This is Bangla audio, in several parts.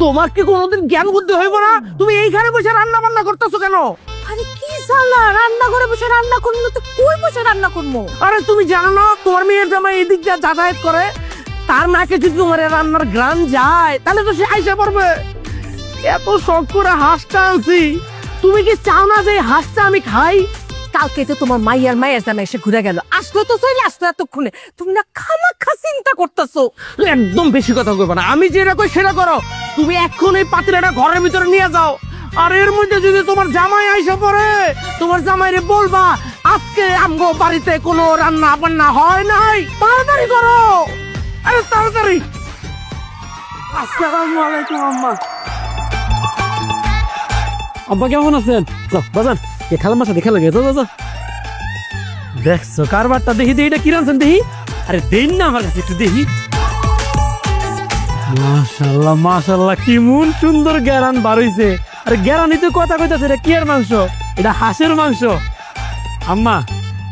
তোমার কি কোনোদিন জ্ঞান বুদ্ধি হইব না? তুমি এইখানে বসে রান্না বান্না করতেছো কেন? আরে কি সালা, রান্না করে বসে রান্না করবো না তো কই বসে রান্না করবো? আরে তুমি জানো না তোমার মেয়ের জামাই এদিক দিয়ে যাতায়াত করে, তার নাকে যদি তোমার রান্নার গ্রান যায় তাহলে তো সে আইসা পড়বে। এত শখ করে হাঁসটা আনছি, তুমি কি চাও না যে হাঁসটা আমি খাই? কালকে তো তোমার মাইয়ার জামাই এসে ঘুরে গেল, আসলো তো চলে আসতো এতক্ষণে, তুমি না খামাখা চিন্তা করতেছো। একদম বেশি কথা কইবা না, আমি যেটা কই সেটা করো। তুমি এখন এই পাতিলাটা ঘরের ভিতরে নিয়ে যাও, আর এর মধ্যে যদি তোমার জামাই আইসা পড়ে, তোমার জামাইরে বলবা আজকে আমগো বাড়িতে কোনো রান্না বান্না হয় নাই। তাড়াতাড়ি করো, আরে তাড়াতাড়ি। আসসালামু আলাইকুম আম্মা। আব্বা কেমন আছেন? বাজান খালাম্মার সাথে খেলা গেছে। দেখছো কারবারটা, দেখি দেখি এটা কি রানছেন দেখি। আরে দেন না আমার কাছে একটু দেখি। মাশাআল্লাহ মাশাআল্লাহ, কি মন সুন্দর গ্যারান বার হইছে। আরে গ্যারানি তো কথা কইতাছে, এটা কি এর মাংস? এটা হাঁসের মাংস। আম্মা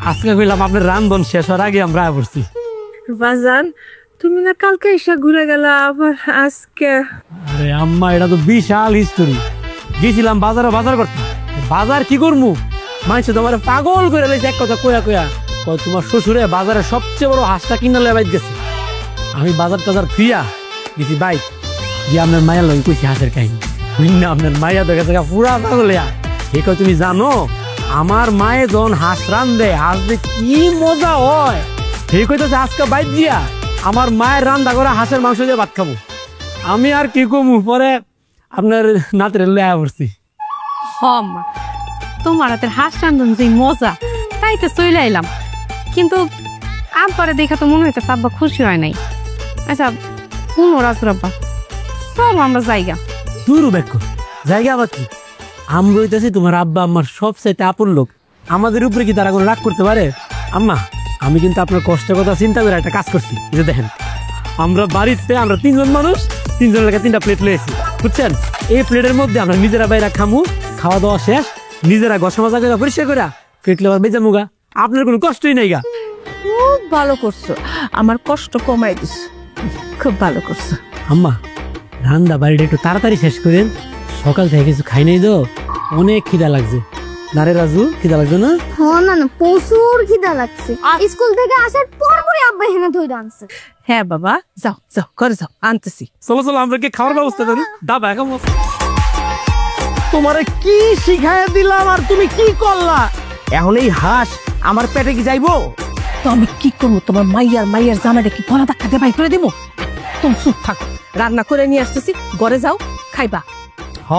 আজকে কইলাম আপনার রান্ধন শেষ হওয়ার আগে আমরা পড়ছি। বাজান তুমি না কালকে এসে ঘুরে গেলা, আবার আজকে? আরে আম্মা এটা তো বিশাল হিস্টোরি। গেছিলাম বাজারে বাজার করতে। বাজার কি করমু, মানুষ তোমার পাগল করে লাইছে এক কথা কয়া কয়া। তোমার শ্বশুরে বাজারে সবচেয়ে বড় হাঁসটা কিনা লয়ে বাইক গেছে। আমি বাজার টাজার ফিয়া গেছি বাইক গিয়ে আপনার মায়ের লগে কইছি হাঁসের কাহিনী। না আপনার মাইয়া তো গেছে পুরা পাগলিয়া। এই কয় তুমি জানো আমার মায়ে যখন হাঁস রান্ধে, হাঁস দিয়ে কি মজা হয়। সেই কইতেছে আজকে বাইক দিয়া আমার মায়ের রান্না করে হাঁসের মাংস দিয়ে ভাত খাবো। আমি আর কি কমু, পরে আপনার নাতের লয়া পড়ছি। মা, তোমার হাতের হাঁস রান্ধন যে মজা, তাই তো চলে আইলাম। কিন্তু আব্বারে দেখা তো মনে হইতেছে আব্বা খুশি হয় নাই। আচ্ছা শুনো রাসুর আব্বা, চলো আমরা জায়গা দূর ব্যাক জায়গা আবার কি? আমরা হইতেছি তোমার আব্বা আম্মার সবচাইতে আপন লোক। আমাদের উপরে কি তারা কোনো রাগ করতে পারে? আম্মা আমি কিন্তু আপনার কষ্টের কথা চিন্তা করে একটা কাজ করছি। এই যে দেখেন, আমরা বাড়িতে আমরা 3 জন মানুষ, 3 জনের লেগে 3টা প্লেট লয়েছি, বুঝছেন? এই প্লেটের মধ্যে আমরা নিজেরা বাইরা খামু, খাওয়া দাওয়া শেষ নিজেরা ঘষা মাজা করে পরিষ্কার করে প্লেট লেবার বেজা মুগা। আপনার কোনো কষ্টই নাই গা। খুব ভালো করছো, আমার কষ্ট কমাই দিস, খুব ভালো করছো। আম্মা রান্না বাড়িটা একটু তাড়াতাড়ি শেষ করেন, সকাল থেকে কিছু খাই নাই তো, অনেক খিদা লাগছে। নারে রাজু, খিদা লাগছে না? হ্যাঁ না প্রচুর খিদা লাগছে, স্কুল থেকে আসার পরপরই আব্বা এখানে ধরে আনছে। হ্যাঁ বাবা, যাও যাও করে যাও, আনতেছি। চলো চলো আমরা কি খাওয়ার ব্যবস্থা করি। দাদা এখন তোমারে কি শিখাই দিলাম আর তুমি কি করলা? এখন এই হাঁস আমার পেটে কি যাইবো? তো আমি কি করবো? তোমার মাইয়ার জামাইটা কি গলা ধাক্কা দিয়ে বাই করে দেবো? তুমি চুপ থাকো, রান্না করে নিয়ে আসতেছি, ঘরে যাও খাইবা। হ,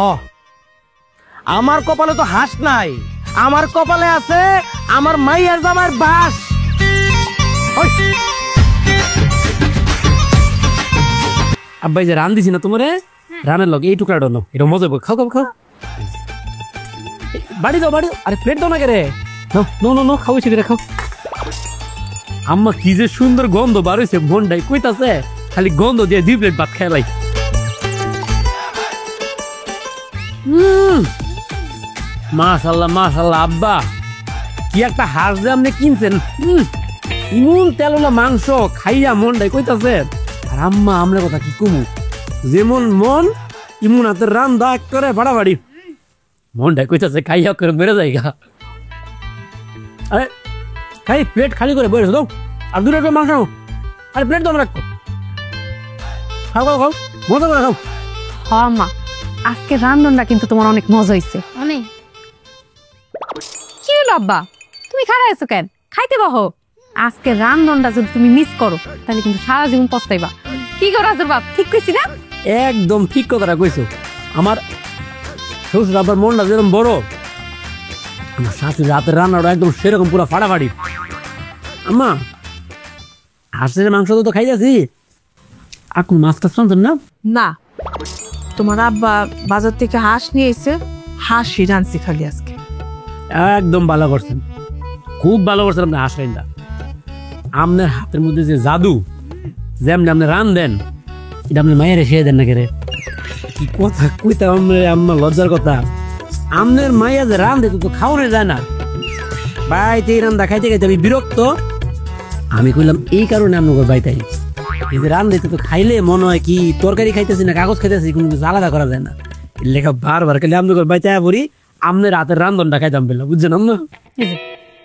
আমার কপালে তো হাঁস নাই, আমার কপালে আছে আমার মাইয়ার জামাইয়ের বাস। আব্বাই যে রান দিছি না তোমারে, রানের লগে এই টুকরাটা নাও, এটা মজা খাও খাও খাও। বাড়ি দাও বাড়ি, আরে প্লেট দাও না কে রে, নো নো নো খাও ছেড়ে খাও। আম্মা কি যে সুন্দর গন্ধ বার হইছে, মনটাই কইতাছে খালি গন্ধ দিয়ে 2 প্লেট ভাত খাইলাই। মাশাআল্লাহ মাশাআল্লাহ আব্বা, কি একটা হাঁস যে আপনি কিনছেন। ইমন তেলওয়ালা মাংস খাইয়া মনটাই কইতাছে। আর আম্মা আমরা কথা কি কমু, যেমন মন ইমন হাতের রান্দা করে বাড়াবাড়ি, মনটাই কইতাছে খাইয়া করে বেড়ে যায়গা। আরে খাই প্লেট খালি করে বেড়েছো দাও, আর 2 প্লেট মাংস। আরে প্লেট দাও রাখো, খাও খাও খাও, মজা করে খাও। হ্যাঁ মা, আজকে রান্ধনটা কিন্তু তোমার অনেক মজা হয়েছে। অনেক। কি হলো আব্বা, তুমি খারাপ আছো কেন? খাইতে বহো। আজকে রান্ধনটা যদি তুমি মিস করো তাহলে কিন্তু সারা জীবন পস্তাইবা। কি গো রাজুর বাপ, ঠিক কইছি না? একদম ঠিক কথাটা কইছো। আমার শ্বশুর আবার মনটা যেরকম বড়, আমার শাশুড়ি রাতের রান্নাটা একদম সেরকম পুরো ফাটাফাটি। আম্মা হাঁসের মাংস তো খাইতেছি, এখন মাছটা শুনছেন না? না, তোমার আব্বা বাজার থেকে হাঁস নিয়ে এসে হাঁসই রাঁধছি খালি আজকে। একদম ভালো করছেন, খুব ভালো করছেন আপনি হাঁস রান্না। আপনার হাতের মধ্যে যে জাদু, যেমনি আপনি রান দেন, এটা আপনার মায়ের এসে দেন না কেরে। কি কথা কইতাম আমার লজ্জার কথা। আপনার মাইয়া যে রান দিত তো খাওয়ানো যায় না, বাইতে এই রান্না খাইতে খাইতে আমি বিরক্ত। আমি কইলাম এই কারণে আপনার বাইতে এই যে রান্না তো খাইলে মনে হয় কি তরকারি খাইতেছি না কাগজ খাইতেছি, কোনো কিছু আলাদা করা যায় না। এর লেখা বারবার খালি আমি বাইতে পড়ি আমনের রাতের রান্ধনটা খাইতাম পেলাম, বুঝছেন আম্মা?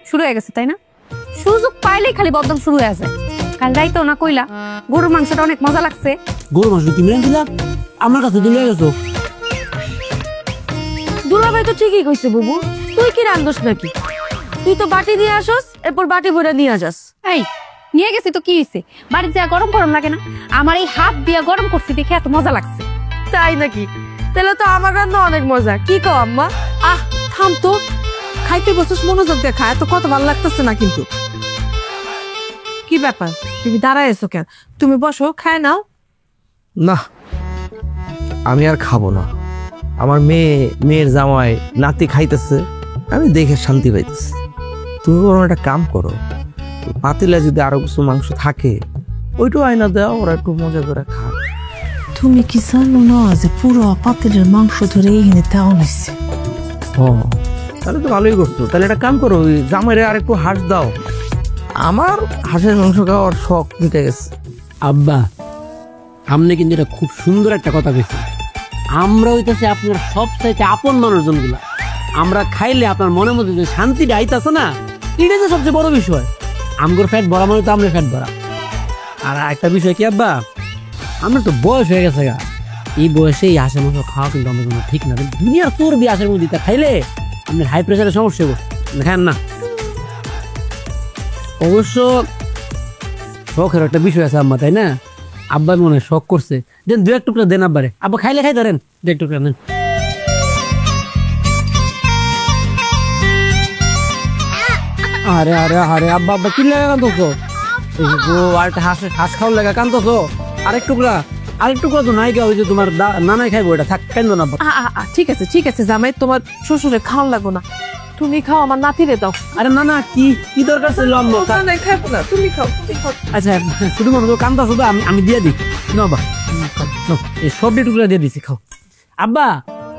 শুরু হয়ে গেছে তাই না? সুযোগ পাইলেই খালি বদনাম শুরু হয়ে যায়। কাল রাইতো না কইলা গরুর মাংসটা অনেক মজা লাগছে। গরু মাংস তুমি রান্ধিলা? আমার কাছে তুমি গেছো। দুলাভাই তো ঠিকই কইছে বুবু, তুই কি রান্ধস নাকি? তুই তো বাটি দিয়ে আসস, এরপর বাটি ভরে নিয়ে যাস। এই নিয়ে গেছি তো কি হয়েছে? বাড়িতে যা গরম গরম লাগে না? আমার এই হাত দিয়া গরম করছি দেখে এত মজা লাগছে। তাই নাকি? তাহলে তো আমার রান্না অনেক মজা। কি কও আম্মা? আহ থাম তো, খাইতে বসছিস মনোযোগ দিয়ে খা, এত কথা ভালো লাগতেছে না কিন্তু। কি ব্যাপার, তুমি দাঁড়ায় এসো কেন? তুমি বসো, খায় নাও। না, আমি আর খাবো না। আমার মেয়ের জামাই নাতি খাইতেছে, আমি দেখে শান্তি পাইতেছি। তুমি বরং একটা কাম করো, পাতিলে যদি আরো কিছু মাংস থাকে ওইটাও আয়না দাও, ওরা একটু মজা করে খা। তুমি কি জানো না যে পুরো পাতিলের মাংস ধরে এখানে দেওয়া হয়েছে? ও তাহলে তো ভালোই করছো। তাহলে একটা কাম করো, ওই জামাইরে আর একটু হাঁস দাও। আমার হাঁসের মাংস খাওয়ার শখ মিটে গেছে। আব্বা আপনি কিন্তু এটা খুব সুন্দর একটা কথা বলছেন। আমরা হইতেছে আপনার সবচাইতে আপন মানুষজন গুলা। আমরা খাইলে আপনার মনের মধ্যে যে শান্তিটা আইতাছে না, এটাই তো সবচেয়ে বড় বিষয়। আমগোর ফ্যাট ভরা মানে তো আমরা ফ্যাট ভরা। আর একটা বিষয় কি আব্বা, আমরা তো বয়স হয়ে গেছে গা, এই বয়সে এই হাঁসের মাংস খাওয়া কিন্তু আমাদের জন্য ঠিক না। দুনিয়ার চর্বি হাঁসের মধ্যে খাইলে আপনার হাই প্রেশারের সমস্যা হবো, খান না। অবশ্য শখের একটা বিষয় আছে আম্মা, তাই না? আব্বা মনে হয় শখ করছে, দেন দু এক টুকরা দেন আব্বারে। আব্বা খাইলে খাই ধরেন, দু এক টুকরা দেন। আরে আরে আরে আব্বা আব্বা কি লাগা কান্দছো? আর একটা হাঁস খাওয়ার লাগা কান্দছো? আরেক টুকরা তো নাই গা, ওই যে তোমার নানাই খাইবো, এটা থাক, কেন না? ঠিক আছে ঠিক আছে জামাই, তোমার শ্বশুরে খাওয়ান লাগবো না, তুমি খাও, আমার নাতিরে দাও। আরে না না, কি দরকার ছিল আম্মা? খাবো না, তুমি খাও, তুমি খাও। আচ্ছা শুধু মনে করো কান্দছো তো, আমি দিয়ে দিই। না বা এই সবটি টুকরা দিয়ে দিছি, খাও। আব্বা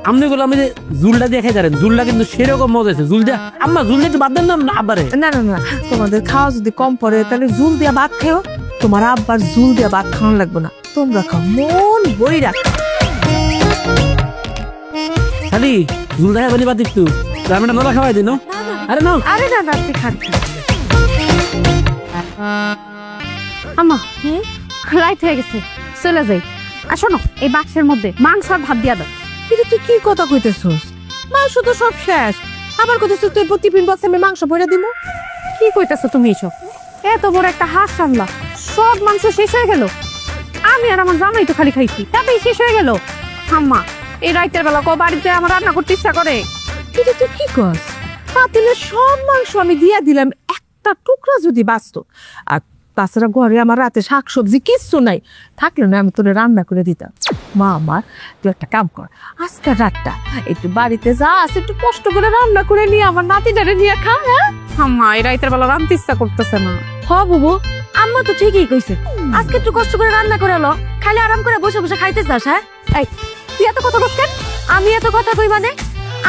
আপনি গুলো আমি যে জুলটা দিয়ে খাই ধরেন, জুলটা কিন্তু সেরকম মজা আছে। জুল দিয়া আম্মা, জুল দিয়ে একটু বাদ দেন না আব্বারে। না না না, তোমাদের খাওয়া যদি কম পড়ে তাহলে জুল দিয়া ভাত খেও, তোমার আব্বার জুল দিয়া ভাত খাওয়ান লাগবে না, তোমরা খাও মন বই রাখ। খালি জুল দেখা বলি বাদ একটু, রান্নাটা নলা খাওয়াই দিন। আরে না আরে না আপনি খান। আম্মা রাইত হয়ে গেছে, চলে যাই। আর শোনো, এই বাক্সের মধ্যে মাংস আর ভাত দিয়া দাও। কিন্তু তুই কি কথা কইতেছস? মাংস তো সব শেষ, আবার কইতেছস তুই টিফিন বক্সে আমি মাংস ভরে দিব? কি কইতাছো তুমি এসব? এত বড় একটা হাঁস রান্না, সব মাংস শেষ হয়ে গেল। আমি আর আমার জামাই তো খালি খাইছি, তাতেই শেষ হয়ে গেল। আম্মা এই রাইতের বেলা কো বাড়িতে আমার রান্না করতে ইচ্ছা করে। কিন্তু তুই কি কস? পাতিলের সব মাংস আমি দিয়া দিলাম, একটা টুকরা যদি বাঁচতো। আর তাছাড়া ঘরে আমার রাতে শাকসবজি কিচ্ছু নাই, থাকলে না আমি তোরে রান্না করে দিতাম। মা আমার, তুই একটা কাম কর, আজকের রাতটা একটু বাড়িতে যা আছে একটু কষ্ট করে রান্না করে নিয়ে আমার নাতিটারে নিয়ে খা। হ্যাঁ আম্মা এই রাইতের বেলা রান্নতে ইচ্ছা করতেছে না। হ বুবু, আম্মা তো ঠিকই কইছে, আজকে একটু কষ্ট করে রান্না করে এলো, খালি আরাম করে বসে বসে খাইতে চাস? হ্যাঁ এই তুই এত কথা বলছ কেন? আমি এত কথা কই মানে?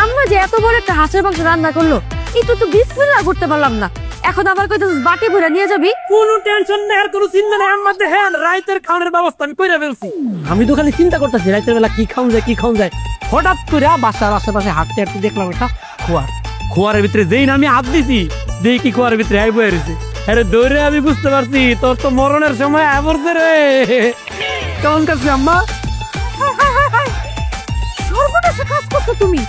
আম্মা যে এত বড় একটা হাঁসের মাংস রান্না করলো, একটু তো বিসমিল্লাহ করতে পারলাম না, এখন আবার কইতেছিস বাটি ভরে নিয়ে যাবি? কোনো টেনশন নেই, আর কোনো চিন্তা নেই। আমার দেখেন রাইতের খাওয়ানোর ব্যবস্থা আমি কইরা ফেলছি। আমি তো খালি চিন্তা করতেছি রাইতের বেলা কি খাওয়া যায়। হঠাৎ করে বাসার আশেপাশে হাঁটতে হাঁটতে দেখলাম একটা খোয়ারের ভিতরে যেই না আমি হাত দিছি, দেখি খোয়ারের ভিতরে আই বয়ে রয়েছে। আরে দৌড়ে আমি বুঝতে পারছি তোর তো মরণের সময় আবরছে রে। কেমন কাছে আম্মা? সর্বনাশা কাজ করছো তুমি।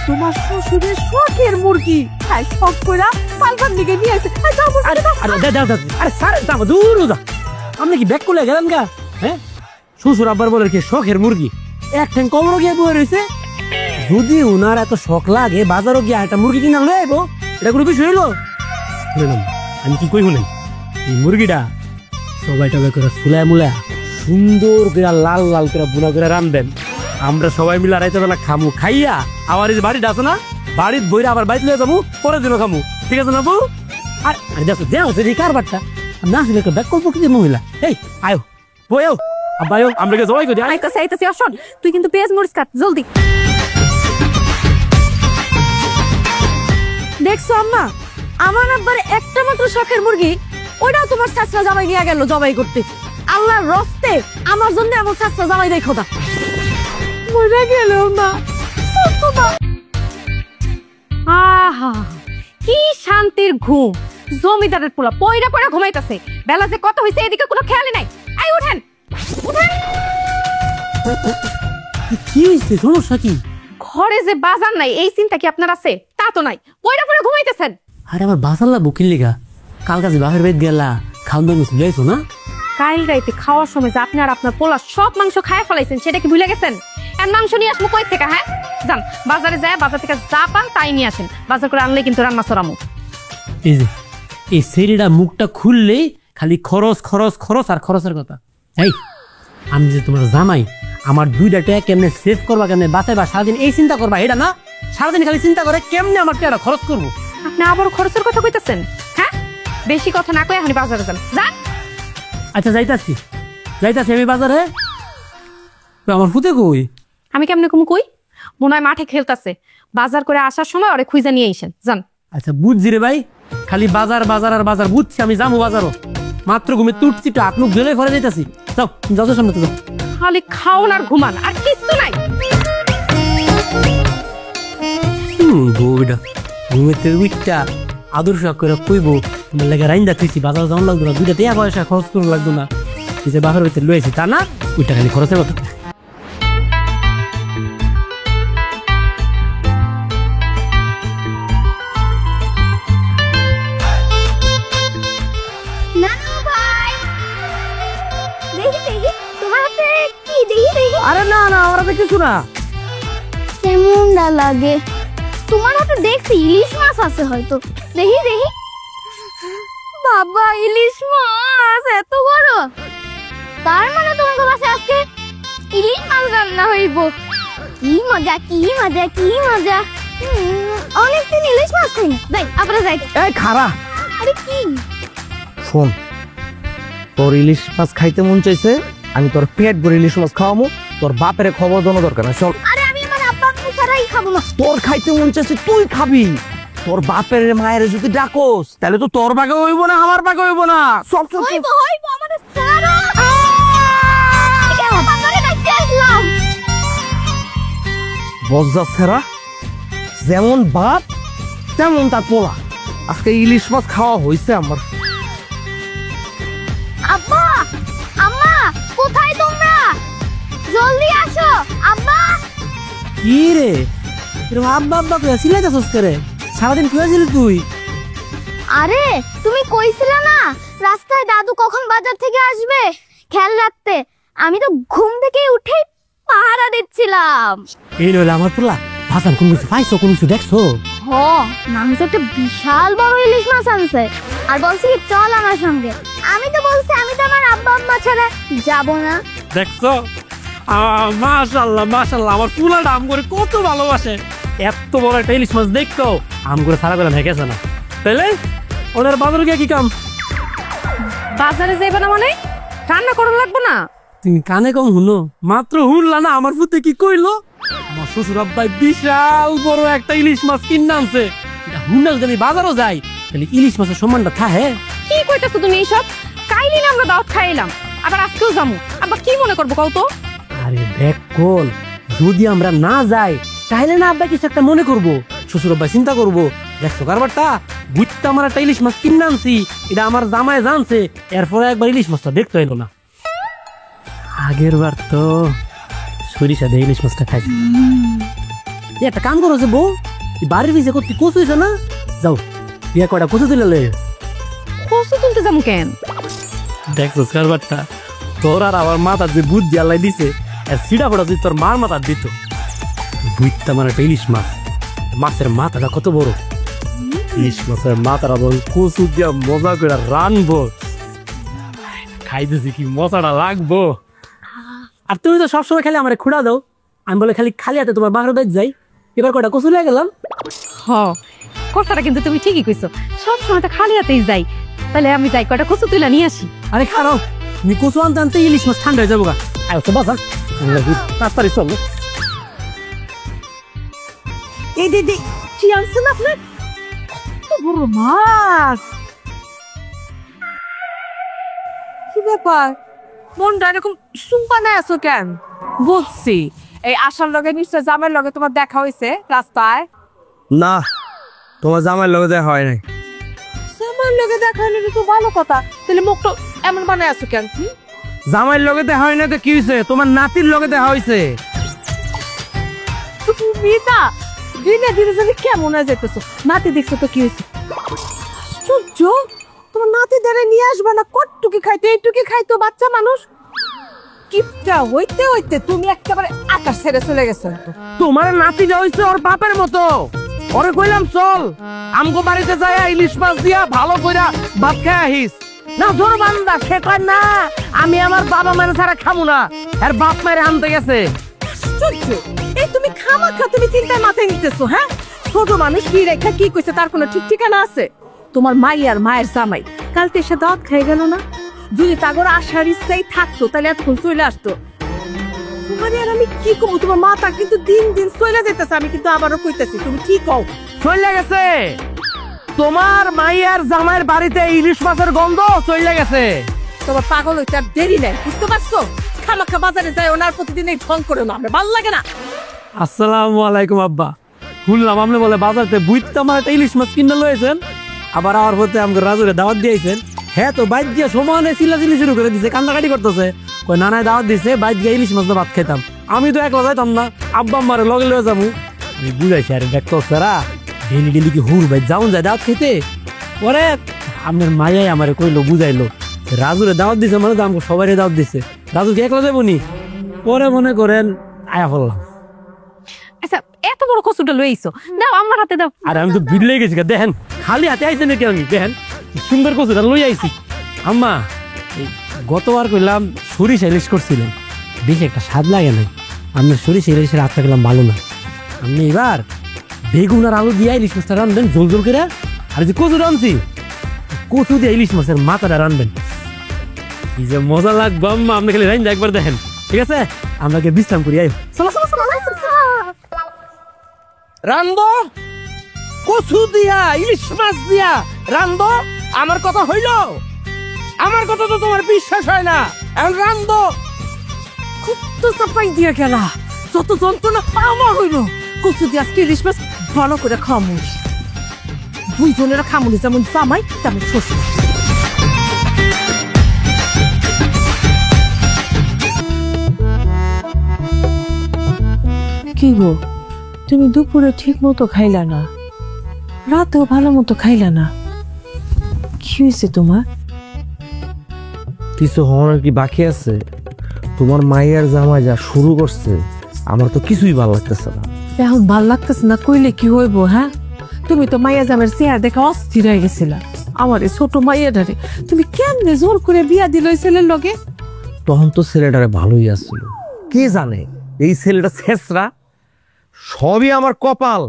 তোমার শ্বশুরের শখের মুরগি, হ্যাঁ শখ কইরা পালবার দিকে নিয়ে আসে। আরে সারে যাবো দূর যা, আপনি কি ব্যাক করলে গেলেন গা? হ্যাঁ শ্বশুর আব্বার বলে কি শখের মুরগি, এক ঠ্যাং কবরও গিয়ে বয়ে রয়েছে। যদি ওনার এত শখ লাগে বাজারও গিয়ে একটা মুরগি কিনা লয়ে আইবো, এটা কোনো বিষয় হইলো? শুনেন আমি কি কই শুনেন, এই মুরগিটা সবাই টবাই করে ফুলায় মুলায় সুন্দর করে লাল লাল করে বুনা করে রানবেন, আমরা সবাই মিলে রাইতে বেলা খামু। খাইয়া আমার এই যে বাড়িটা আছে না, বাড়ির বইরা আবার বাইতে লয়ে যাবো, পরের দিনও খামু। ঠিক আছে না বউ? আর দেখো দেও সে কারবারটা না আসলে একটা ব্যাক করবো কি মহিলা। এই আয়ো বইও আব্বায়ো, আমরা জবাই করি। আইতাছি আইতাছি, অশোন তুই কিন্তু পেঁয়াজ মরিচ কাট জলদি। দেখছো আম্মা, আমার আব্বার একটা মাত্র শখের মুরগি, ওইটাও তোমার শাশুড়া জামাই নিয়ে গেল জবাই করতে। আল্লাহর রস্তে আমার জন্য এমন শাস্ত্র জামাই দেখো না। মরে গেলেও না। আহা কি শান্তির ঘুম, জমিদারের পোলা পয়রা পয়রা ঘুমাইতেছে। বেলা যে কত হয়েছে এদিকে কোনো খেয়ালই নাই। এই উঠেন উঠেন। কি হয়েছে, সমস্যা কি? ঘরে যে বাজার নাই এই চিন্তা কি আপনার আছে? তা তো নাই, পয়রা পয়রা ঘুমাইতেছেন। আরে আমার বাসার লাগবো কিন লিগা? কাল কাছে বাপের বেদ গেলা, খাওয়ান দাওয়ান কিছু লইছো না? কাল রাইতে খাওয়ার সময় যে আপনি আর আপনার পোলা সব মাংস খায় ফেলাইছেন সেটা কি ভুলে গেছেন? আর মাংস নিয়ে আসবো কই থেকে? হ্যাঁ যান বাজারে যায়, বাজার থেকে যা পান তাই নিয়ে আসেন। বাজার করে আনলে কিন্তু রান্না চড়ামু। এই যে এই সেরিটা মুখটা খুললেই খালি খরচ খরচ খরচ আর খরচের কথা। এই আমি যে তোমার জামাই, আমার 2টা টাকা কেমনে সেভ করবা, কেমনে বাঁচাইবা, সারাদিন এই চিন্তা করবা, এটা না? সারাদিন খালি চিন্তা করে কেমনে আমার টাকা খরচ করবো। আপনি আবার খরচের কথা কইতেছেন? হ্যাঁ বেশি কথা না কই এখন বাজারে যান। যান। আচ্ছা যাইতাছি আমি বাজারে। আমার ফুতে কই? আমি কেমনে কম কই? মনে হয় মাঠে খেলতেছে। বাজার করে আসার সময় ওরে খুঁজে নিয়ে আইসেন। যান। আচ্ছা বুঝছি রে ভাই, খালি বাজার বাজার আর বাজার। বুঝছি, আমি যাবো বাজারও। মাত্র ঘুমে তুটছি, হাত মুখ ধুলে ঘরে যাইতাছি। যাও যাও সামনে তো যাও। খালি খাওন আর ঘুমান আর কিছু নাই। বউটা ঘুমেতে উইটা আদর্শ করে কইবো তোমার লেগে রাইন্দা থুইছি, বাজার যাওয়ান লাগতো না, 2টা টাকা পয়সা খরচ করুন লাগতো না। যে বাপের ভিতরে লইছি তা না, ওইটা খালি খরচের কথা। আরে না না, আমার হাতে কিছু না। কেমনটা লাগে? তোমার হাতে দেখছি ইলিশ মাছ আছে হয়তো। দেখি দেখি। বাবা ইলিশ মাছ এত বড়! তার মানে তোমার কাছে আজকে ইলিশ মাছ রান্না হইব। কি মজা কি মজা কি মজা! অনেকদিন ইলিশ মাছ খাই না। যাই আমরা যাই। এই খারা, আরে কি? শোন, তোর ইলিশ মাছ খাইতে মন চাইছে, আমি তোর পেট ভরে ইলিশ মাছ খাওয়াবো। তোর বাপের খবর দেওয়ার দরকার না। চল। আরে আমি আমার আব্বা আম্মু ছাড়াই খাবো না। তোর খাইতে মন চাইছে তুই খাবি। তোর বাপের মায়ের যদি ডাকোস তাহলে তো তোর বাগে হইব না, আমার বাগে হইব না। সব সব হইব হইব আমাদের ছাড়ো। কেন বাজারে ডাকতে আসলাম? বজ্জা ছেড়া, যেমন বাপ তেমন তার পোলা। আজকে ইলিশ মাছ খাওয়া হয়েছে আমার। আব্বা আম্মা কোথায় তোমরা? জলদি আসো আব্বা। কি রে এরকম আব্বা আব্বা করে সিলাইতাছস করে? সারাদিন কি হয়েছিল তুই? আরে তুমি কইছিলে না রাস্তায় দাদু কখন বাজার থেকে আসবে খেয়াল রাখতে। আমি তো ঘুম থেকে উঠে পাহারা দিচ্ছিলাম। এই নইলে আমার পোলা ভাষান কোন কিছু পাইছো, কোন কিছু দেখছো? হ মামি তো একটা বিশাল বড় ইলিশ মাছ আনছে আর বলছি কি চল আমার সঙ্গে। আমি তো বলছি আমি তো আমার আব্বা আম্মা ছাড়া যাব না। দেখছো? মাশাআল্লাহ মাশাআল্লাহ, আমার পোলাটা আম করে কত ভালোবাসে। এত বড় একটা ইলিশ মাছ দেখতো আম করে সারা বেলা ভেকেছে না। তাইলে ওনার বাজারে গিয়ে কি কাম? বাজারে যাইবে না মানে রান্না করা লাগবে না? তুমি কানে কম শুনো, মাত্র শুনলা না আমার পুতে কি কইলো? আমার শ্বশুর আব্বাই বিশাল বড় একটা ইলিশ মাছ কিনে আনছে। এটা শুনলে যদি আমি বাজারও যাই তাহলে ইলিশ মাছের সম্মানটা থাকে। কি কইতেছো তুমি এইসব? কাইলিন আমরা দাওয়াত খাইলাম, আবার আজকেও যামু। আব্বা কি মনে করবো কও তো? আরে দেখ কল, যদি আমরা না যাই তাহলে না আব্বা কিছু একটা মনে করবো, শ্বশুর আব্বা চিন্তা করবো। দেখছো কারবারটা, বুঝতে আমার একটা ইলিশ মাছ কিনে আনছি, এটা আমার জামাই জানছে, এরপরে একবার ইলিশ মাছটা দেখতে এলো না। আগের বার তো সরিষা দিয়ে ইলিশ মাছটা খাইছি। একটা কাম করো যে বউ, বাড়ির পিছিয়ে করতে কচু হয়েছে না, যাও বিয়ে কয়টা কচু তুলে লে। কচু তুলতে যাবো কেন? দেখছো কারবারটা, তোর আর আমার মাথার যে বুদ্ধি আল্লাহ দিছে, আর সিডা ফোটা যদি তোর মার মাথার দিত। বুঝতে আমার একটা ইলিশ মাছ, মাছের মাথাটা কত বড়, ইলিশ মাছের মাথাটা বড়, কচু দিয়া মজা করে রানবো, খাইতেছি কি মজাটা লাগবো। আর তুমি তো সবসময় খালি আমার খুঁড়া দাও, আমি বলে খালি খালি হাতে তোমার বাহার দায়িত্ব যাই। এবার কয়টা কচু লেগে গেলাম। হ কথাটা কিন্তু তুমি ঠিকই কইছো, সব সময় তো খালি হাতেই যাই। তাহলে আমি যাই কয়টা কচু তুলে নিয়ে আসি। আরে খারাও, তুমি কচু আনতে আনতে ইলিশ মাছ ঠান্ডা হয়ে যাবো গা। আয় তো বাজার তাড়াতাড়ি চলো। এই দিদি কি আনছেন আপনার? বড় মাছ! কি ব্যাপার, মনটা এরকম সুম্পানায় আছো কেন? বুঝছি, এই আসার লগে নিশ্চয় জামের লগে তোমার দেখা হয়েছে রাস্তায়। না, তোমার জামাইয়ের লগে দেখা হয় নাই। জামার লগে দেখা হইলে তো ভালো কথা, তাহলে মুখটা এমন বানায় আছো কেন? জামাইয়ের লগে দেখা হয় না তো কি হয়েছে? তোমার নাতির লগে দেখা হয়েছে। তুমি না দিনে দিনে জানি কেমন হয়ে যেতেছো। নাতি দেখছো তো কি হয়েছে? আশ্চর্য, তোমার নাতি দ্বারা নিয়ে আসবে না? কটটুকি খাইতে এইটুকি খাইতো বাচ্চা মানুষ। কিপটা হইতে হইতে তুমি একেবারে আকাশ ছেড়ে চলে গেছো। তোমার নাতিটা হইছে ওর বাপের মতো। ওরে কইলাম চল আমগো বাড়িতে যায় ইলিশ মাছ দিয়া ভালো কইরা ভাত খাই আহিস। না জোর বান্দা, সেটা না, আমি আমার বাবা মায়ের ছাড়া খামু না। আর বাপ মায়ের আনতে গেছে। আশ্চর্য, এই তুমি খামাখা তুমি চিন্তায় মাথায় নিতেছো। হ্যাঁ, ছোট মানুষ কি রেখা কি কইছে তার কোনো ঠিক ঠিকানা আছে? তোমার মাইয়ার মায়ের জামাই কালকে এসে দাওয়াত খাই গেল না? যদি তাগর আসার ইচ্ছাই থাকতো তাহলে এতক্ষণ চলে আসতো। তোমার আর আমি কি কমু, তোমার মাথা কিন্তু দিন দিন চলে যেতেছে। আমি কিন্তু আবারও কইতেছি, তুমি কি কও? চলে গেছে তোমার মাইয়ার জামাইয়ের বাড়িতে ইলিশ মাছের গন্ধ চলে গেছে। তোমার পাগল হইতে আর দেরি নাই, বুঝতে পারছো? খামাখা বাজারে যায় ওনার প্রতিদিন এই ঢং করে না, আমার ভালো লাগে না। আসসালামু আলাইকুম আব্বা। শুনলাম আপনি বলে বাজারতে বুইতে আমার একটা ইলিশ মাছ কিনে লয়েছেন, আবার আমার হতে আমাকে রাজুরে দাওয়াত দিয়েছেন। হ্যাঁ, তো বাইক দিয়ে সমানে চিল্লাচিল্লি শুরু করে দিছে, কান্দাকাটি করতেছে। কই নানায় দাওয়াত দিছে, বাইক দিয়ে ইলিশ মাছ ভাত খাইতাম। আমি তো একলা যাইতাম না, আব্বা আম্মারে লগে লয়ে যাবো। আমি বুঝাইছি আরে দেখতো সারা ডেলি ডেলি কি হুর ভাই যাউন যায় দাওয়াত খেতে। পরে আপনার মায়াই আমারে কইলো, বুঝাইলো রাজুরে দাওয়াত দিছে মানে তো আমাকে সবাই দাওয়াত দিছে, রাজু কি একলা যাবো নি? পরে মনে করেন আয়া বললাম। আচ্ছা, এত বড় কচুটা লইছো, দাও আমার হাতে দাও। আর আমি তো বিড়লে গেছি, দেখেন খালি হাতে আইসে নাকি? আমি দেখেন সুন্দর কচুটা লই আইছি। আম্মা, গতবার কইলাম সরিষা ইলিশ করছিলেন, বেশি একটা স্বাদ লাগে নাই। আপনার সরিষা ইলিশের হাতটা গেলাম ভালো না। আপনি এবার বেগুন আর আলু দিয়ে ইলিশ মাছটা রানবেন জোল জোল করে। আর যে কচু রানছি, কচু দিয়ে ইলিশ মাছের মাথাটা রানবেন, কি যে মজা লাগবে আম্মা। আপনি খালি রাইন একবার দেখেন, ঠিক আছে? আমাকে বিশ্রাম করি। আই চলো চলো চলো। রান্দো কচু দিয়া ইলিশ মাছ দিয়া রান্দো। আমার কথা হইল? আমার কথা তো তোমার বিশ্বাস হয় না। এখন রান্দো। খুব তো চাপাই দিয়ে গেলা, যত যন্ত্রণা আমার হইল। কচু দিয়ে আজকে ইলিশ মাছ ভালো করে খামু। দুইজনেরা খামুনি, যেমন জামাই তেমন শ্বশুর। কি গো, তুমি দুপুরে ঠিক মতো খাইলা না, রাতেও ভালো মতো খাইলা না, কি হয়েছে তোমার? কিছু হওয়ার কি বাকি আছে? তোমার মাইয়ার জামাই যা শুরু করছে, আমার তো কিছুই ভালো লাগতেছে না। এখন ভাল লাগতেছে না কইলে কি হইব? হ্যাঁ, তুমি তো মাইয়া জামের চেহারা দেখে অস্থির হয়ে গেছিলা। আমার এই ছোট মাইয়াটারে তুমি কেমনে জোর করে বিয়া দিল ওই ছেলের লগে? তখন তো ছেলেটারে ভালোই আসছিল। কে জানে এই ছেলেটা ছেসরা। সবই আমার কপাল।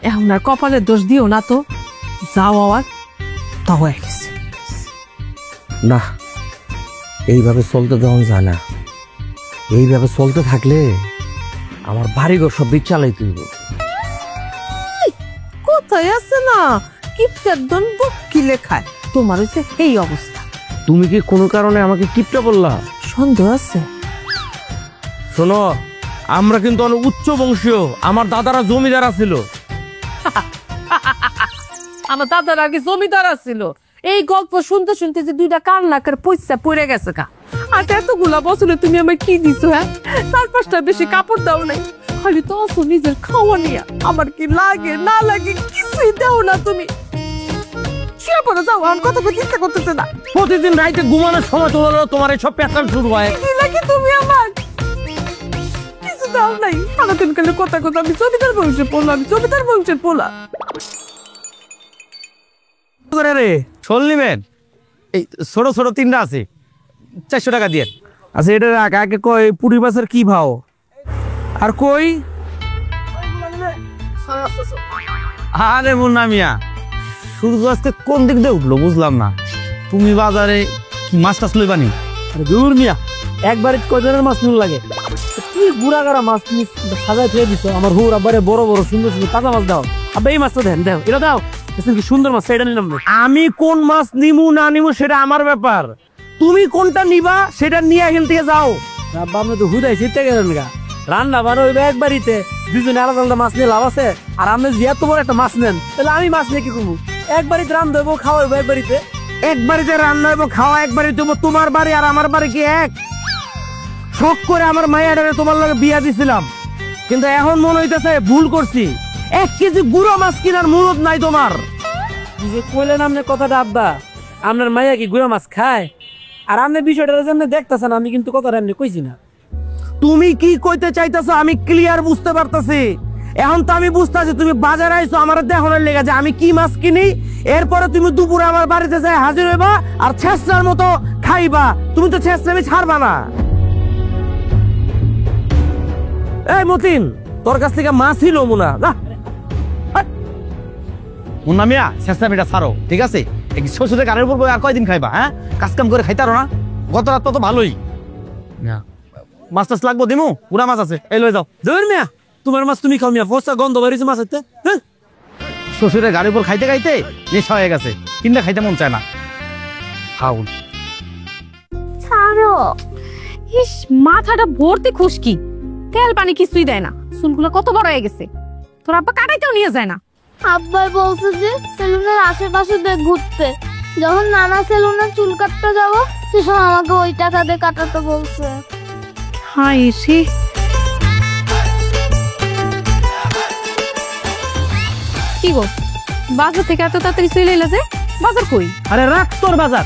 এখন আর কপালের দোষ দিও না তো, যাও আর তা হয়ে গেছে। না, এইভাবে চলতে দেওয়া যায় না। এইভাবে চলতে থাকলে আমার বাড়িঘর সব দিক চালাইতে হইব। কোথায় আছে না কিপটার দন বকি লেখায়, তোমার হচ্ছে এই অবস্থা। তুমি কি কোনো কারণে আমাকে কিপটা বললা? সন্দেহ আছে? শোনো, আমরা কিন্তু অনেক উচ্চ বংশীয়। আমার দাদারা জমিদার ছিল। আমার দাদার আগে জমিদার ছিল। এই গল্প শুনতে শুনতে যে দুইটা কান নাকের পয়সা পড়ে গেছে কা। আর এতগুলা বছরে তুমি আমায় কি দিছো? হ্যাঁ, 4-5টা বেশি কাপড় দাও নাই, খালি তো অসো নিজের খাওয়া নিয়া। আমার কি লাগে না লাগে কিছুই দাও না তুমি। শুয়ে পড়ে যাও, আমার কথা চিন্তা করতেছে না। প্রতিদিন রাইতে ঘুমানোর সময় চলে তোমার এইসব প্যাটার্ন শুরু হয়। কি লাগে তুমি আমার? কিছু দাও নাই। সারাদিন কালে কথা কথা আমি জমিদার বংশের পোলা, আমি জমিদার বংশের পোলা। করে রে শোল নিবেন? এই ছোট ছোট 3টা আছে, 400 টাকা দিয়ে। আচ্ছা, এটা রাখ। আগে কই পুরি মাছের কি ভাও? আর কই? আরে মুন্না মিয়া, সূর্য আজকে কোন দিক দিয়ে উঠলো বুঝলাম না। তুমি বাজারে কি মাছ টাছ লইবানি? আরে দূর মিয়া, একবারে কয়জনের মাছ নুন লাগে? কি গুড়া গাড়া মাছ তুমি সাজায় খেয়ে দিছো। আমার হুর আব্বারে বড় বড় সুন্দর সুন্দর তাজা মাছ দাও। আব্বা এই মাছটা দেন, দাও এটা দাও। কি সুন্দর মাছ, এটা নিলাম। আমি কোন মাছ নিমু না নিমু সেটা আমার ব্যাপার। তুমি কোনটা নিবা সেটা নিয়ে এখান থেকে যাও। আব্বা আপনি তো হুদাই চিন্তা গেলেন গা, রান্না বান্না হইবে এক বাড়িতে, দুজনে আলাদা আলাদা মাছ নিয়ে লাভ আছে। আর আপনি যে এত বড় একটা মাছ নেন, তাহলে আমি মাছ নিয়ে কি করবো? এক বাড়িতে রান্না হইব, খাওয়া হইব এক বাড়িতে। এক বাড়িতে রান্না হইব, খাওয়া এক বাড়িতে হইব। তোমার বাড়ি আর আমার বাড়ি কি এক? শখ করে আমার মায়ের তোমার লগে বিয়া দিছিলাম, কিন্তু এখন মনে হইতেছে ভুল করছি। 1 কেজি গুঁড়ো মাছ কেনার মুরত নাই তোমার। কি যে কইলেন আপনি কথাটা আব্বা, আপনার মাইয়া কি গুঁড়া মাছ খায়? আর আপনি বিষয়টা যেমনি দেখতেছেন, আমি কিন্তু কথাটা এমনি কইছি না। তুমি কি কইতে চাইতেছো আমি ক্লিয়ার বুঝতে পারতেছি। এখন তো আমি বুঝতেছি তুমি বাজারে আইছো আমার দেখানোর লেগে যে আমি কি মাছ কিনি। এরপরে তুমি দুপুরে আমার বাড়িতে যাই হাজির হইবা আর ছেঁচড়ার মতো খাইবা। তুমি তো ছেঁচড়ামি ছাড়বা না। এই মতিন, তোর কাছ থেকে মাছই লমু না। মুন্না মিয়া, ছেঁচড়ামিটা ছাড়ো, ঠিক আছে? শ্বশুরের গানের উপর আর কয়দিন খাইবা? হ্যাঁ, কাজ কাম করে খাইতারো না? গত রাত তো ভালোই। মাছ টাছ লাগবো দিমু, পুরা মাছ আছে, এই লই যাও। ধর মিয়া, তোমার মাছ তুমি খাও মিয়া, ফসা গন্ধ বেরিয়েছে মাছ হইতে। শ্বশুরের গাড়ির উপর খাইতে খাইতে নেশা হয়ে গেছে, কিনা খাইতে মন চায় না। খাউন ছাড়ো। ইস, মাথাটা ভর্তি খুশকি, তেল পানি কিছুই দেয় না, চুলগুলো কত বড় হয়ে গেছে। তোর আব্বা কাটাইতেও নিয়ে যায় না। আব্বাই বলছে যে সেলুনের আশেপাশে ঘুরতে, যখন নানা সেলুনের চুল কাটতে যাবো তখন আমাকে ওই টাকা দিয়ে কাটাতে বলছে। হাই সে, কি গো বাজার থেকে এত তাড়াতাড়ি চলে এলে যে? বাজার কই? আরে রাখ তোর বাজার।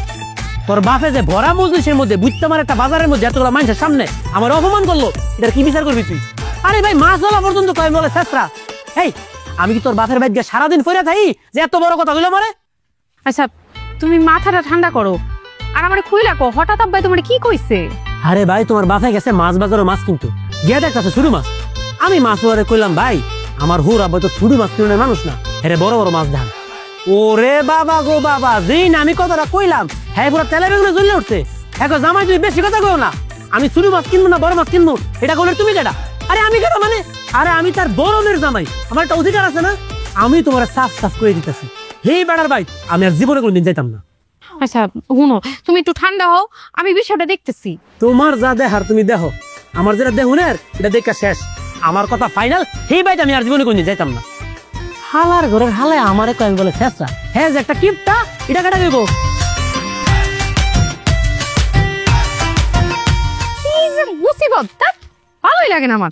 তোর বাপে যে ভরা মজলিসের মধ্যে বুঝতে আমার একটা বাজারের মধ্যে এতগুলো মানুষের সামনে আমার অপমান করলো, এটার কি বিচার করবি তুই? আরে ভাই, মাছ ধরা পর্যন্ত কয় বলে শেষরা। হেই, আমি কি তোর বাপের বাইক সারাদিন ফিরে থাকি যে এত বড় কথা হইলো মারে? আচ্ছা, তুমি মাথাটা ঠান্ডা করো আর আমার খুইলা কো, হঠাৎ আব্বাই তোমার কি কইছে? আরে ভাই, তোমার বাপে গেছে মাছ বাজারও মাছ কিনতো, গিয়ে দেখতেছে শুরু মাছ। আমি মাছ ওরে কইলাম, ভাই আমার হুর আব্বা তো শুরু মাছ কিনে মানুষ না, হেরে বড় বড় মাছ ধান। ওরে বাবা গো বাবা, যেই না আমি কথাটা কইলাম, হ্যাঁ পুরো তেলে বেগুনে জ্বলে উঠছে। এখন জামাই তুমি বেশি কথা কইও না, আমি শুরু মাছ কিনবো না বড় মাছ কিনবো, এটা বলে তুমি কেটা? আরে আমি কেন মানে? আরে আমি তার বড়নের জামাই, আমার একটা অধিকার আছে না? আমি তোমার সাফ সাফ করে দিতেছি। হেই বেড়ার ভাই, আমি আর জীবনে কোনদিন যাইতাম না। আচ্ছা শুনো, তুমি একটু ঠান্ডা হও, আমি বিষয়টা দেখতেছি। তোমার যা দেখার তুমি দেখো, আমার যেটা দেখুন এটা দেখা শেষ। আমার কথা ফাইনাল, হেই ভাই আমি আর জীবনে কোনদিন যাইতাম না। হালার ঘরের হালে আমারে কয়েক বলে শেষরা, হ্যাঁ যে একটা কিপটা, এটা কাটা দেবো। মুসিবত, ভালোই লাগে না আমার।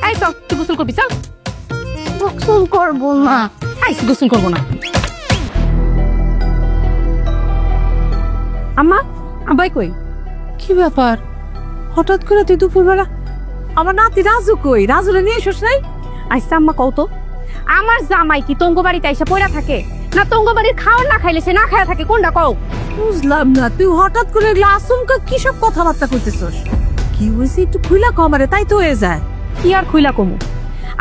এই তো তুই গোসল করবি, চল। গোসল করবো না। গোসল করবো না। আম্মা, আব্বাই কই? কি ব্যাপার, হঠাৎ করে তুই দুপুরবেলা? আমার নাতি রাজু কই? রাজুরে নিয়ে এসোস নাই? আচ্ছা আম্মা কও তো, আমার জামাই কি তঙ্গ বাড়িতে এসে পড়া থাকে, না তঙ্গ বাড়ির খাওয়ার না খাইলে সে না খায়া থাকে? কোনটা কও? বুঝলাম না, তুই হঠাৎ করে আচমকা কি সব কথাবার্তা করতেছস? কি হয়েছে একটু খুইলা কমারে, তাই তো হয়ে যায়। কি আর খুইলা কমু,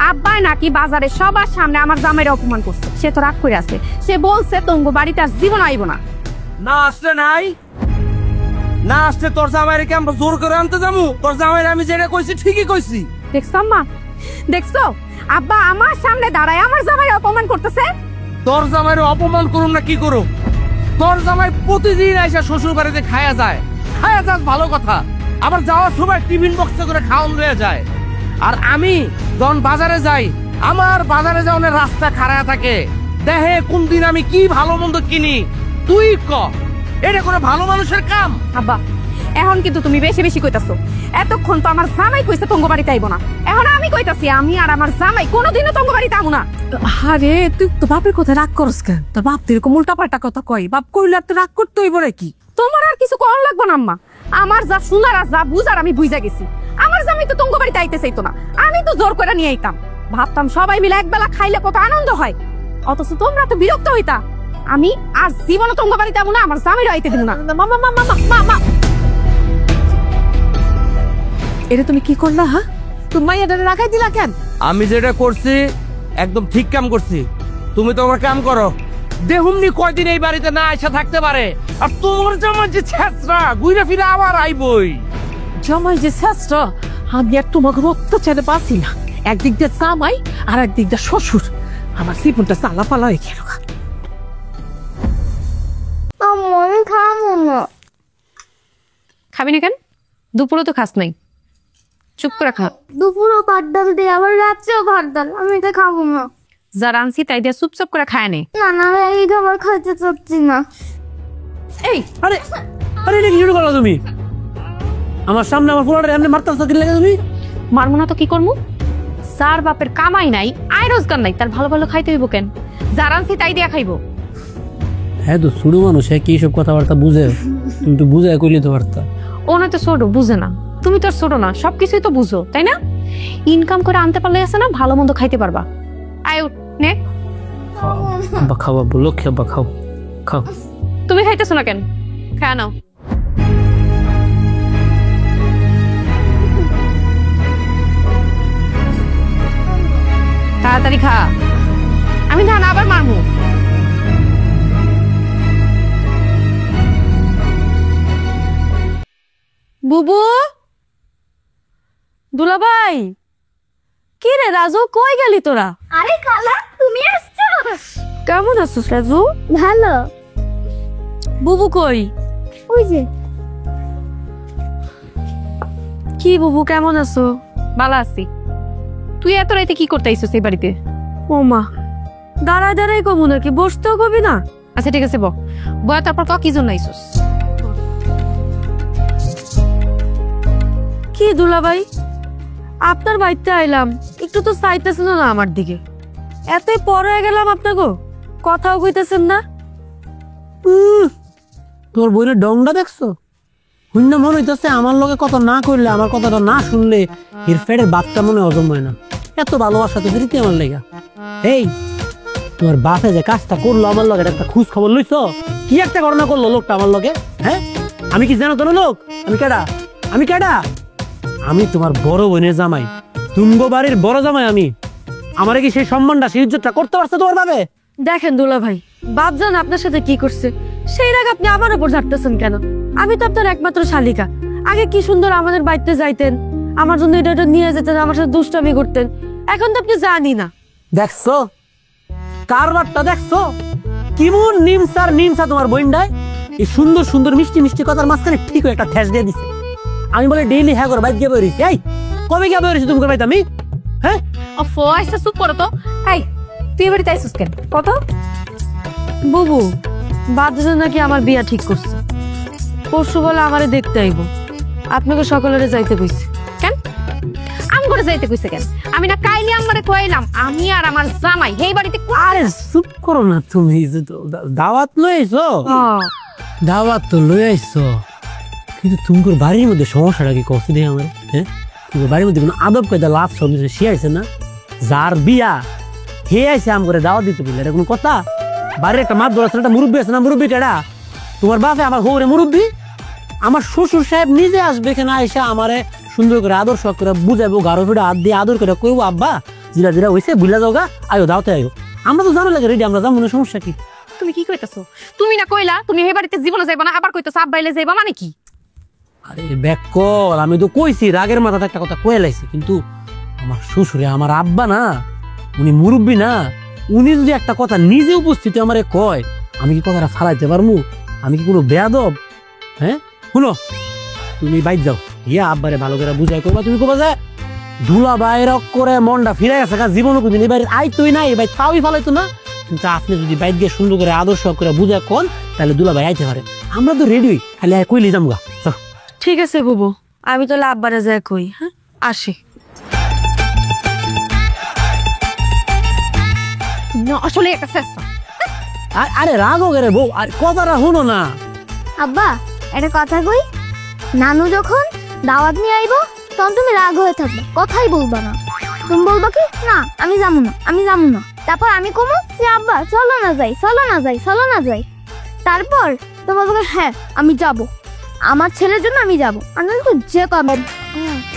আব্বাই নাকি বাজারে সবার সামনে আমার জামাইরে অপমান করছে, সে তো রাগ করে আছে। সে বলছে তঙ্গ বাড়িতে আর জীবন আইব না। না আসলে নাই, না আসলে তোর জামাইরে কি আমরা জোর করে আনতে যাবো? তোর জামাইরে আমি যেটা কইছি ঠিকই কইছি। দেখছো আম্মা, দেখছো আব্বা আমার সামনে দাঁড়ায় আমার জামাইরে অপমান করতেছে। তোর জামাইরে অপমান করুন না কি করুন? তোর জামাই প্রতিদিন এসে শ্বশুর বাড়িতে খায়া যায়, খায়া যাস ভালো কথা, আবার যাওয়ার সময় টিফিন বক্সে করে খাওয়ান রয়ে যায়। আর আমি যখন বাজারে যাই, আমার বাজারে যাওয়ার রাস্তা খাড়া থাকে, দেখে কোন দিন আমি কি ভালো মন্দ কিনি। তুই ক, এটা করে ভালো মানুষের কাম? আব্বা এখন কিন্তু তুমি বেশি বেশি কইতাছো। এতক্ষণ তো আমার জামাই কইছে তঙ্গ বাড়িতে আইব না, এখন আমি কইতাছি আমি আর আমার জামাই কোনোদিনও তঙ্গ বাড়িতে আইব না। আরে তুই তো বাপের কথা রাগ করস কেন? তোর বাপ তো এরকম উল্টা পাল্টা কথা কয়, বাপ কইলে আর তো রাগ করতে হইব নাকি? তোমার আর কিছু করার লাগবে না আম্মা, আমার যা শোনার আর যা বুঝার আমি বুঝা গেছি। আমার জামাই তো তঙ্গ বাড়িতে আইতে চাইতো না, আমি তো জোর করে নিয়ে আইতাম। ভাবতাম সবাই মিলে একবেলা খাইলে কত আনন্দ হয়, অথচ তোমরা তো বিরক্ত হইতা। আমি আর জীবনে তঙ্গ বাড়িতে আইব না, আমার জামাইরও আইতে দিব না। মামা মামা মামা, এটা তুমি কি করলা? হ্যাঁ, তুমি মাইয়াটা রাখাই দিলা কেন? আমি যেটা করছি একদম ঠিক কাম করছি, তুমি তোমার কাম করো। দেহুমনি কয়দিন এই বাড়িতে না এসে থাকতে পারে, আর তোমার জামাই যে ছেঁচড়া ঘুরে ফিরে আবার আইবই। জামাই যে শ্রেষ্ঠ, আমি আর তোমাকে অত্যাচারে পাচ্ছি না। একদিক দিয়ে জামাই আর একদিক দিয়ে শ্বশুর, আমার জীবনটা চালা পালা হয়ে গেল। আমি খাবো না। খাবি না কেন? দুপুরে তো খাস নাই, চুপ করে খা। দুপুরও ভাত ডাল দিয়ে আবার রাত্রেও ভাত ডাল, আমি এটা খাবো না। যা রানছি তাই দিয়ে চুপ করে খায় নে। না না, আমি এই খাবার খাইতে চাচ্ছি না। এই আরে আরে এটা কি শুরু করলো তুমি? আমার সামনে আমার পোলাটা এমনি মারতাছ কি লাগে তুমি? মারমু না তো কি করমু? যার বাপের কামাই নাই, আয় রোজগার নাই, তার ভালো ভালো খাইতে হইব কেন? যা রানছি তাই দিয়া খাইবো। হ্যাঁ তো ছোট মানুষ, হ্যাঁ কি সব কথাবার্তা বুঝে? তুমি তো বুঝে কইলে তো পারতা। ও না তো ছোট, বুঝে না। তুমি তো আর ছোট না, সবকিছুই তো বুঝো, তাই না? ইনকাম করে আনতে পারলে আছে না, ভালো মন্দ খাইতে পারবা। আয় উঠ নে। বা খাওয়া বলো, খেবা খাও খাও। তুমি খাইতেছো না কেন? খায় নাও। তাড়াতাড়ি খা, আমি ধান আবার মারবো। বুবু, দুলাভাই, কি রে রাজু, কই গেলি তোরা? আরে খালা, তুমি আসছো? কেমন আছিস রাজু? ভালো। বুবু কই? ওই যে। কি বুবু, কেমন আছো? ভালো আছি। তুই এত রাইতে কি করতে আইছিস এই বাড়িতে? ও মা, দাঁড়ায় দাঁড়াই কমু নাকি, বসতেও কবি না? আচ্ছা ঠিক আছে, বয়া তারপর কি জন্য আইছিস? কি দুলাভাই, আপনার বাড়িতে আইলাম, একটু তো চাইতেছেন না আমার দিকে। এতই পরে গেলাম আপনাকে, কথাও কইতেছেন না। তোর বইয়ের ডংটা দেখছো? শূন্য মনে হইতেছে আমার লগে কথা না করলে, আমার কথাটা না শুনলে এর ফেটের বাপটা মনে হজম হয় না। এত ভালোবাসা তো রীতি আমার লেগা। এই তোমার বাপে যে কাজটা করলো আমার লগে, একটা খোঁজ খবর লইছো? কি একটা ঘটনা করলো লোকটা আমার লগে? হ্যাঁ, আমি কি জানো তোর লোক? আমি কেডা? আমি কেডা? আমি তোমার বড় বোনের জামাই, তুঙ্গ বাড়ির বড় জামাই। আমি আমারে কি সেই সম্মানটা, সেই ইজ্জতটা করতে পারছো তোমার ভাবে? দেখেন দুলাভাই, বাপ জান আপনার সাথে কি করছে, সেই রাগ আপনি আমার উপর ঝাড়তেছেন কেন? আমি তো আপনার একমাত্র শালিকা। আগে কি সুন্দর আমাদের বাড়িতে যাইতেন, আমার জন্য এটা এটা নিয়ে যেতেন, আমার সাথে দুষ্টামি করতেন। এখন তো আপনি জানি না। দেখছো কারবারটা, দেখছো কেমন নিমসা তোমার বইন্ডায়? এই সুন্দর সুন্দর মিষ্টি মিষ্টি কথার মাঝখানে ঠিক একটা ঠেস দিয়ে দিছে। আমি বলে ডেইলি হ্যাঁ করে বাইক গিয়ে বেরিয়েছি। এই কবে গিয়ে বেরিয়েছি তুমি বাইতে? আমি হ্যাঁ আচ্ছা চুপ করো তো। এই তুই এ বাড়িতে আইছিস কেন? কত বুবু, বাদজন নাকি আমার বিয়া ঠিক করছে, পরশু বলে আমারে দেখতে আইব। আপনাকে সকালে যাইতে কইছে। কেন আম করে যাইতে কইছে কেন? আমি না কাইলি আমারে কইলাম আমি আর আমার জামাই এই বাড়িতে। আরে চুপ করো না তুমি। দাওয়াত লই আইছো? দাওয়াত তো লই আইছো, কিন্তু তোমার বাড়ির মধ্যে সমস্যাটা কি কষ্ট দেয় আমার? হ্যাঁ, তোমার বাড়ির মধ্যে কোনো আদব কায়দা লাভ সব সে আইছে না? যার বিয়া হে আইছে আম করে দাওয়াত দিতে বললে, এটা কোনো কথা? বাড়ির একটা মাছ ধরা একটা মুরব্বী আছে না, মুরব্বী কেডা? তোমার বাপে আমার হৌরে মুরব্বী? আমার শ্বশুর সাহেব নিজে আসবে এখানে, আইসা আমারে সুন্দর করে আদর শখ করে বুঝাইবো, গারো ফিটা হাত দিয়ে আদর করে কইবো আব্বা জিরা জিরা হইছে বুঝলা যাওগা, আয়ো দাওতে আয়ো। আমরা তো জানো লাগে রেডি, আমরা যাবো না, সমস্যা কি? তুমি কি কইতাছো? তুমি না কইলা তুমি এই বাড়িতে জীবনে যাইবা না, আবার কইতাছো আব্বাইলে যাইবা, মানে কি? আরে বেকল, আমি তো কইছি রাগের মাথাতে একটা কথা কয়ে লাইছি, কিন্তু আমার শ্বশুরে আমার আব্বা না, উনি মুরব্বী না, উনি যদি একটা কথা নিজে উপস্থিতি আমারে কয়, আমি কি কথাটা ফালাইতে পারমু? আমি কি কোনো বেয়াদব? হ্যাঁ শুনো, তুমি বাইর যাও, ইয়া আব্বারে ভালো করে বুঝাই করবা। তুমি কবা যে ধুলা বাইর করে মনটা ফিরাই আছে, জীবন কোনদিন এই বাড়ির আইতোই না, এই বাড়ি তাওই ফালাইতো না। কিন্তু আপনি যদি বাইর গিয়ে সুন্দর করে আদর্শ করে বুঝা কোন, তাহলে দুলা ভাই আইতে পারে। আমরা তো রেডি, খালি কইলে যামগা। ঠিক আছে বুবু, আমি তাহলে আব্বারে যাই কই। হ্যাঁ, আসি। আসলে একটা চেষ্টা। আরে রাগো গেরে বউ, আর কথাটা শুনো না। আব্বা, একটা কথা কই, নানু যখন দাওয়াত নিয়ে আইবো তখন তুমি রাগ হয়ে থাকবা, কথাই বলবা না। তুমি বলবা কি, না আমি যাবো না, আমি যাবো না। তারপর আমি কমু যে আব্বা চলো না যাই, চলো না যাই, চলো না যাই। তারপর তো বলবো হ্যাঁ আমি যাব, আমার ছেলের জন্য আমি যাব। আমি তো যে কবে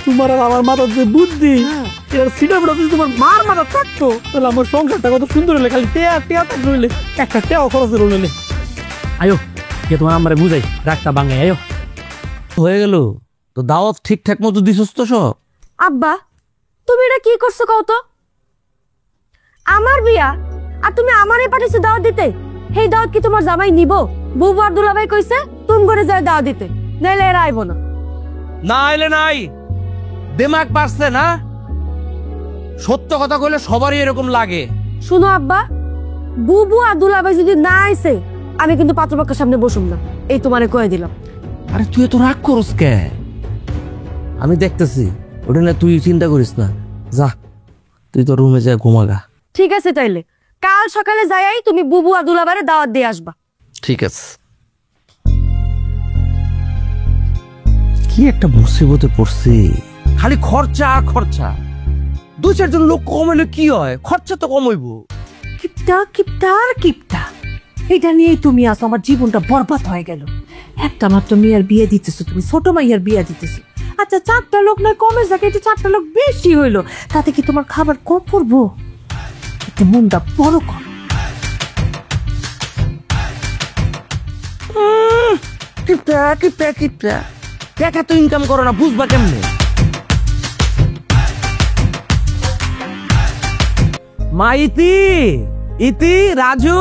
তোমার আর আমার মাথার যে বুদ্ধি, এর সিটা বড় যদি তোমার মার মাথা থাকতো, তাহলে আমার সংসারটা কত সুন্দর হলে, খালি টেয়া টেয়া থাকলে হইলে, একটা টেয়াও খরচ হইলে। আয়ো কে তোমার আমারে বুঝাই, রাগটা ভাঙাই। আয়ো হয়ে গেল তো, দাওয়াত ঠিকঠাক মতো দিছস তো সব? আব্বা, তুমি এটা কি করছো কও তো? আমার বিয়া আর তুমি আমারে পাঠিয়েছো দাওয়াত দিতে? সেই দাওয়াত কি তোমার জামাই নিব? বুবু আর দুলাভাই কইছে তুমি করে যায় দাওয়াত দিতে, নাইলে এরা আইব না। না এলে নাই, দিমাগ পারছে না। সত্য কথা কইলে সবারই এরকম লাগে। শুনো আব্বা, বুবু আর দুলাভাই যদি না আইছে আমি কিন্তু পাত্রপক্ষের সামনে বসুম না, এই তোমারে কয়ে দিলাম। আরে তুই তো রাগ করস কে? আমি দেখতেছি, ওটা না তুই চিন্তা করিস না। যা তুই তো রুমে যা ঘুমাগা। ঠিক আছে, তাইলে কাল সকালে যাই তুমি বুবু আর দুলাভাইরে দাওয়াত দিয়ে আসবা। ঠিক আছে। কি একটা মুসিবতে পড়ছি, খালি খরচা আর খরচা। 2-4 জন লোক কমাইলে কি হয়, খরচা তো কমাইব। কিপটা কিপটা আর কিপটা, এটা নিয়েই তুমি আসো, আমার জীবনটা বরবাদ হয়ে গেল। একটা মাত্র মেয়ের বিয়ে দিতেছো তুমি, ছোট মাইয়ার বিয়ে দিতেছো। আচ্ছা 4টা লোক নয় কমে যাকে, এটা 4টা লোক বেশি হইলো, তাতে কি তোমার খাবার কম পড়বো? একটু মনটা বড় কর। কিপটা কিপটা কিপটা, টাকা তো ইনকাম করো না, বুঝবা কেমনে? মা ইতি, ইতি, রাজু,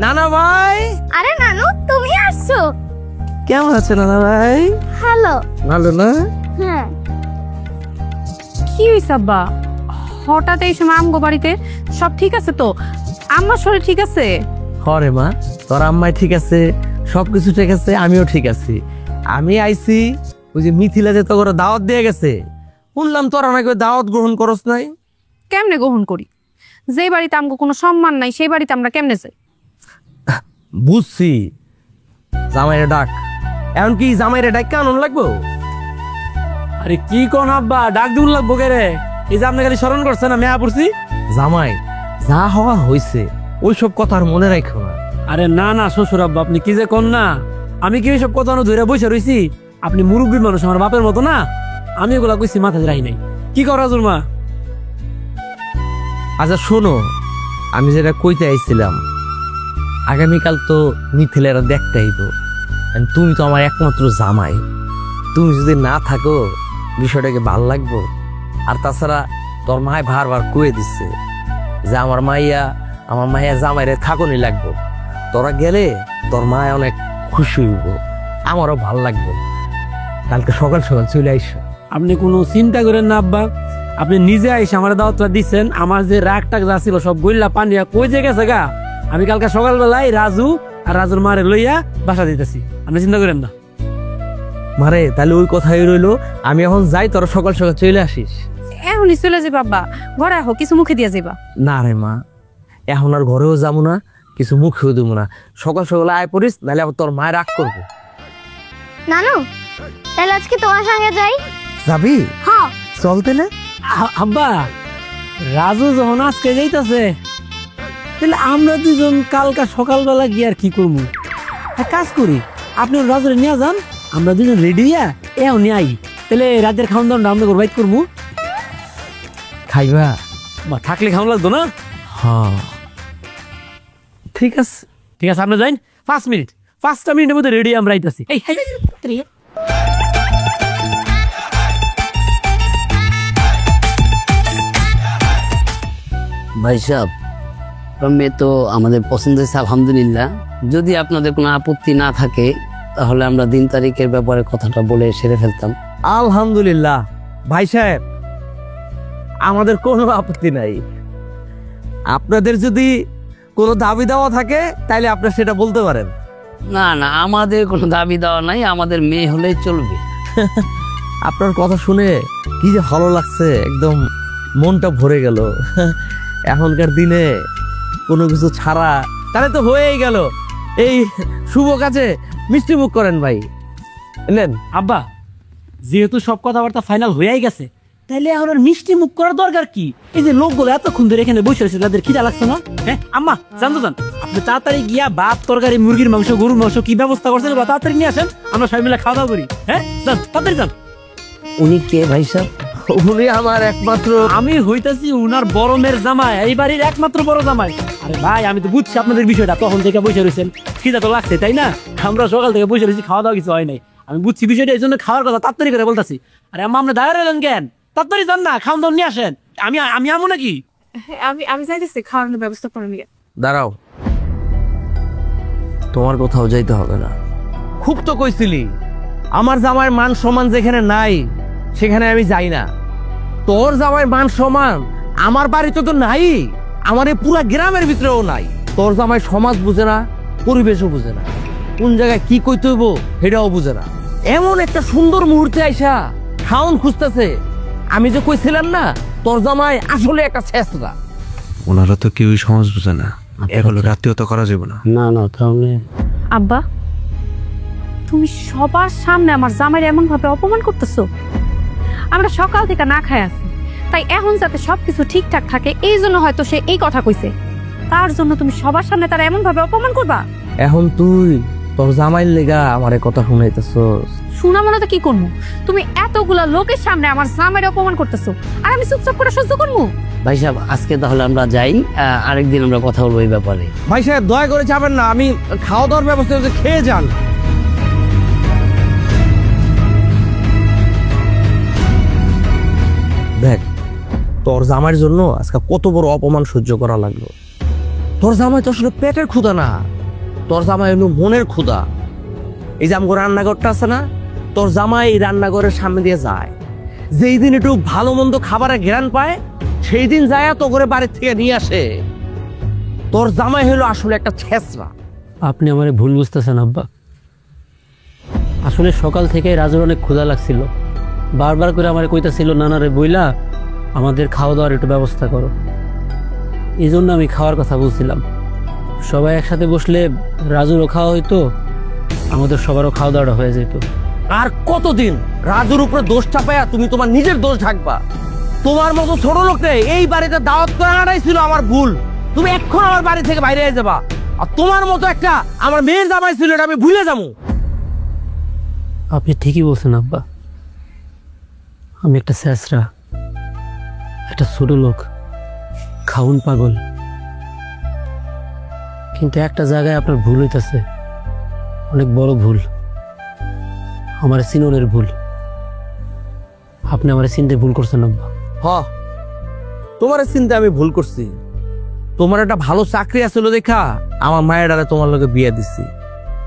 নানা ভাই। আরে নানু, তুমি আসছো? কেমন আছে নানা ভাই? হ্যালো। ভালো না? হ্যাঁ। কি হয়েছে আব্বা, হঠাৎ এই সময় আমগো বাড়িতে? সব ঠিক আছে তো? আমার শরীর ঠিক আছে? হরে মা, তোর আম্মাই ঠিক আছে, সবকিছু ঠিক আছে, আমিও ঠিক আছি। আমি আইছি, ওই যে মিথিলা যে তোর দাওয়াত দিয়ে গেছে, শুনলাম তোরা নাকি দাওয়াত গ্রহণ করস নাই। কেমনে গ্রহণ করি? যে বাড়িতে আমগো কোনো সম্মান নাই সেই বাড়িতে আমরা কেমনে যাই? বুঝছি, জামাইরে ডাক। এখন কি জামাইরে ডাক কেমন লাগবো? আরে কি কোন আব্বা, ডাক দিউন লাগবো কে রে? এই যে আপনি খালি স্মরণ করছেন না, মেয়া পড়ছি। জামাই যা হওয়ার হয়েছে, ওইসব কথা আর মনে রাখো না। আরে না না শ্বশুর আব্বা, আপনি কি যে কোন না, আমি কি সব কথা ধরে বসে রইছি? আপনি মুরব্বী মানুষ, আমার বাপের মতো না। আমি এগুলা কইছি মাথায় রাখি নাই। কি করা জুরমা? আচ্ছা শোনো, আমি যেটা কইতে আইছিলাম, আগামীকাল তো মিথিলেরা দেখতে আইব। তুমি তো আমার একমাত্র জামাই, তুমি যদি না থাকো বিষয়টাকে ভাল লাগবো? আর তাছাড়া তোর মায় বারবার কয়ে দিচ্ছে যে আমার মাইয়া জামাইরে থাকনি লাগবো। তোরা গেলে তোর মায় অনেক খুশি হইব, আমারও ভাল লাগবো। কালকে সকাল সকাল চলে আইসো। আপনি কোনো চিন্তা করেন না আব্বা, আপনি নিজে আইসা আমার দাওয়াতটা দিচ্ছেন। আমার যে রাগ টাক যা ছিল সব গইল্লা পানিয়া কই যে গেছে গা। আমি কালকে সকালবেলায় রাজু আর রাজুর মারে লইয়া বাসা দিতেছি, আপনি চিন্তা করেন না। মারে তাহলে ওই কথাই রইলো, আমি এখন যাই, তোরা সকাল সকাল চলে আসিস। এখনই চলে যাবা আব্বা, ঘরে আহো, কিছু মুখে দিয়া যাবা। না রে মা, এখন আর ঘরেও যাবো না, কিছু মুখেও দেবো না। সকাল সকাল আয় পড়িস, নাহলে আবার তোর মায়ের রাগ করবো। নানু, তাহলে আজকে তোমার সঙ্গে যাই? যাবি? হ্যাঁ। চল তাহলে। আব্বা, রাজু যখন আজকে যাইতাছে, তাহলে আমরা দুজন কালকা সকালবেলা গিয়ে আর কি করবো? এক কাজ করি, আপনি রাজুরে নিয়ে যান, আমরা দুজন রেডি হইয়া এও নিয়ে আই। তাহলে রাতের খাওয়ান দাওয়ান আমরা বাইট করবো। খাইবা? বা থাকলে খাওয়ান লাগতো না? হ্যাঁ ঠিক আছে। ঠিক আছে, আপনি যাইন। 5 মিনিট, 5টা মিনিটের মধ্যে রেডি আমরা আইতাছি। এই ভাই সাহেব, মেয়ে তো আমাদের পছন্দ হয়েছে আলহামদুলিল্লাহ। যদি আপনাদের কোনো আপত্তি না থাকে তাহলে আমরা দিন তারিখের ব্যাপারে কথাটা বলে সেরে ফেলতাম। আলহামদুলিল্লাহ ভাই সাহেব, আমাদের কোনো আপত্তি নাই। আপনাদের যদি কোনো দাবি দেওয়া থাকে তাহলে আপনি সেটা বলতে পারেন। না না, আমাদের কোনো দাবি দেওয়া নাই, আমাদের মেয়ে হলেই চলবে। আপনার কথা শুনে কি যে ভালো লাগছে, একদম মনটা ভরে গেল। এখনকার দিনে কোনো কিছু ছাড়া তাহলে তো হয়েই গেল। এই শুভ কাজে মিষ্টি মুখ করেন ভাই। নেন। আব্বা, যেহেতু সব কথাবার্তা ফাইনাল হয়েই গেছে, তাহলে এখন আর মিষ্টি মুখ করার দরকার কি? এই যে লোকগুলো এতক্ষণ ধরে এখানে বসে রয়েছে, তাদের খিদা লাগছে না? হ্যাঁ আম্মা, জানতো যান, আপনি তাড়াতাড়ি গিয়া ভাত তরকারি, মুরগির মাংস, গরুর মাংস কি ব্যবস্থা করছেন তাড়াতাড়ি নিয়ে আসেন, আমরা সবাই মিলে খাওয়া দাওয়া করি। হ্যাঁ যান, তাড়াতাড়ি যান। উনি কে ভাই সাহেব? উনি আমার একমাত্র, আমি হইতাছি উনার বড় মেয়ের জামাই, এই বাড়ির একমাত্র বড় জামাই। আরে ভাই, আমি তো বুঝছি আপনাদের বিষয়টা, তখন থেকে বসে রয়েছেন, খিদা তো লাগছে তাই না? আমরা সকাল থেকে বসে রয়েছি, খাওয়া দাওয়া কিছু হয় নাই। আমি বুঝছি বিষয়টা, এই জন্য খাওয়ার কথা তাড়াতাড়ি করে বলতেছি। আরে আম্মা, আপনি দাঁড়িয়ে রইলেন কেন? তাড়াতাড়ি যান না, খাওয়া দাওয়া নিয়ে আসেন। আমি আমো নাকি? আমি যাইতেছি, খাওয়ানোর ব্যবস্থা করে নিয়ে। দাঁড়াও, তোমার কোথাও যাইতে হবে না। খুব তো কইছিলি আমার জামাইয়ের মান সম্মান যেখানে নাই সেখানে আমি যাই না। তোর জামাইয়ের মান সম্মান আমার বাড়িতে তো নাই, আমার এই পুরা গ্রামের ভিতরেও নাই। তোর জামাই সমাজ বুঝে না, পরিবেশও বুঝে না, কোন জায়গায় কি কইতে হইব সেটাও বুঝে না। এমন একটা সুন্দর মুহূর্তে আইসা খাওন খুঁজতেছে। আমি যে কইছিলাম না তোর জামাই আসলে একটা ছেঁচড়া। ওনারা তো কেউই সমাজ বুঝে না, এগুলো আত্মীয়তা করা যাবে না। না না তাহলে আব্বা, তুমি সবার সামনে আমার জামাইয়ের এমন ভাবে অপমান করতেছো। আমরা সকাল থেকে না খাই আছি, তাই এখন যাতে সবকিছু ঠিকঠাক থাকে এই জন্য হয়তো সে এই কথা কইছে। তার জন্য তুমি সবার সামনে তারা এমন ভাবে অপমান করবা? এখন তুই তোর জামাইয়ের লেগা আমারে কথা শুনাইতেছস। শোনা মনে তো কি করবো? তুমি এতগুলা লোকের সামনে আমার জামাইয়ের অপমান করতেছো, আর আমি চুপচাপ করে সহ্য করবো? ভাই সাহেব আজকে তাহলে আমরা যাই, আরেকদিন আমরা কথা বলবো এই ব্যাপারে। ভাই সাহেব দয়া করে যাবেন না, আমি খাওয়া দাওয়ার ব্যবস্থা হচ্ছে, খেয়ে যান। দেখ তোর জামাইয়ের জন্য আজকে কত বড় অপমান সহ্য করা লাগলো। তোর জামাই তো আসলে পেটের ক্ষুধা না, তোর জামাই হলো মনের ক্ষুধা। এই যে আমগো রান্নাঘরটা আছে না, তোর জামাই এই রান্নাঘরের সামনে দিয়ে যায়, যেই দিন একটু ভালো মন্দ খাবারের ঘ্রাণ পায় সেই দিন যায় তো করে বাড়ির থেকে নিয়ে আসে। তোর জামাই হলো আসলে একটা ছেঁচড়া। আপনি আমারে ভুল বুঝতেছেন আব্বা। আসলে সকাল থেকে রাজুর অনেক ক্ষুধা লাগছিল, বারবার করে আমারে কইতাছিল নানারে বইলা আমাদের খাওয়া দাওয়ার একটু ব্যবস্থা করো। এই জন্য আমি খাওয়ার কথা বলছিলাম। সবাই একসাথে বসলে রাজুরও খাওয়া হইতো, আমাদের সবারও খাওয়া দাওয়াটা হয়ে যেত। আর কতদিন রাজুর উপরে দোষ চাপায়া তুমি তোমার নিজের দোষ ঢাকবা? তোমার মতো ছোট লোককে এই বাড়িতে দাওয়াত করে আনাটাই ছিল আমার ভুল। তুমি এখন আমার বাড়ি থেকে বাইরে হয়ে যাবা। আর তোমার মতো একটা আমার মেয়ের জামাই ছিল, এটা আমি ভুলে যাবো। আপনি ঠিকই বলছেন আব্বা, আমি একটা ছেঁচড়া, একটা ছোট লোক, খাউন পাগল। কিন্তু একটা জায়গায় আপনার ভুল হইতাছে, অনেক বড় ভুল, আমার চিননের ভুল। আপনি আমার চিনতে ভুল করছেন আব্বা। হ, তোমার চিন্তা আমি ভুল করছি। তোমার একটা ভালো চাকরি আসলো দেখা আমার মায়ের দ্বারা তোমার লোকে বিয়ে দিচ্ছি।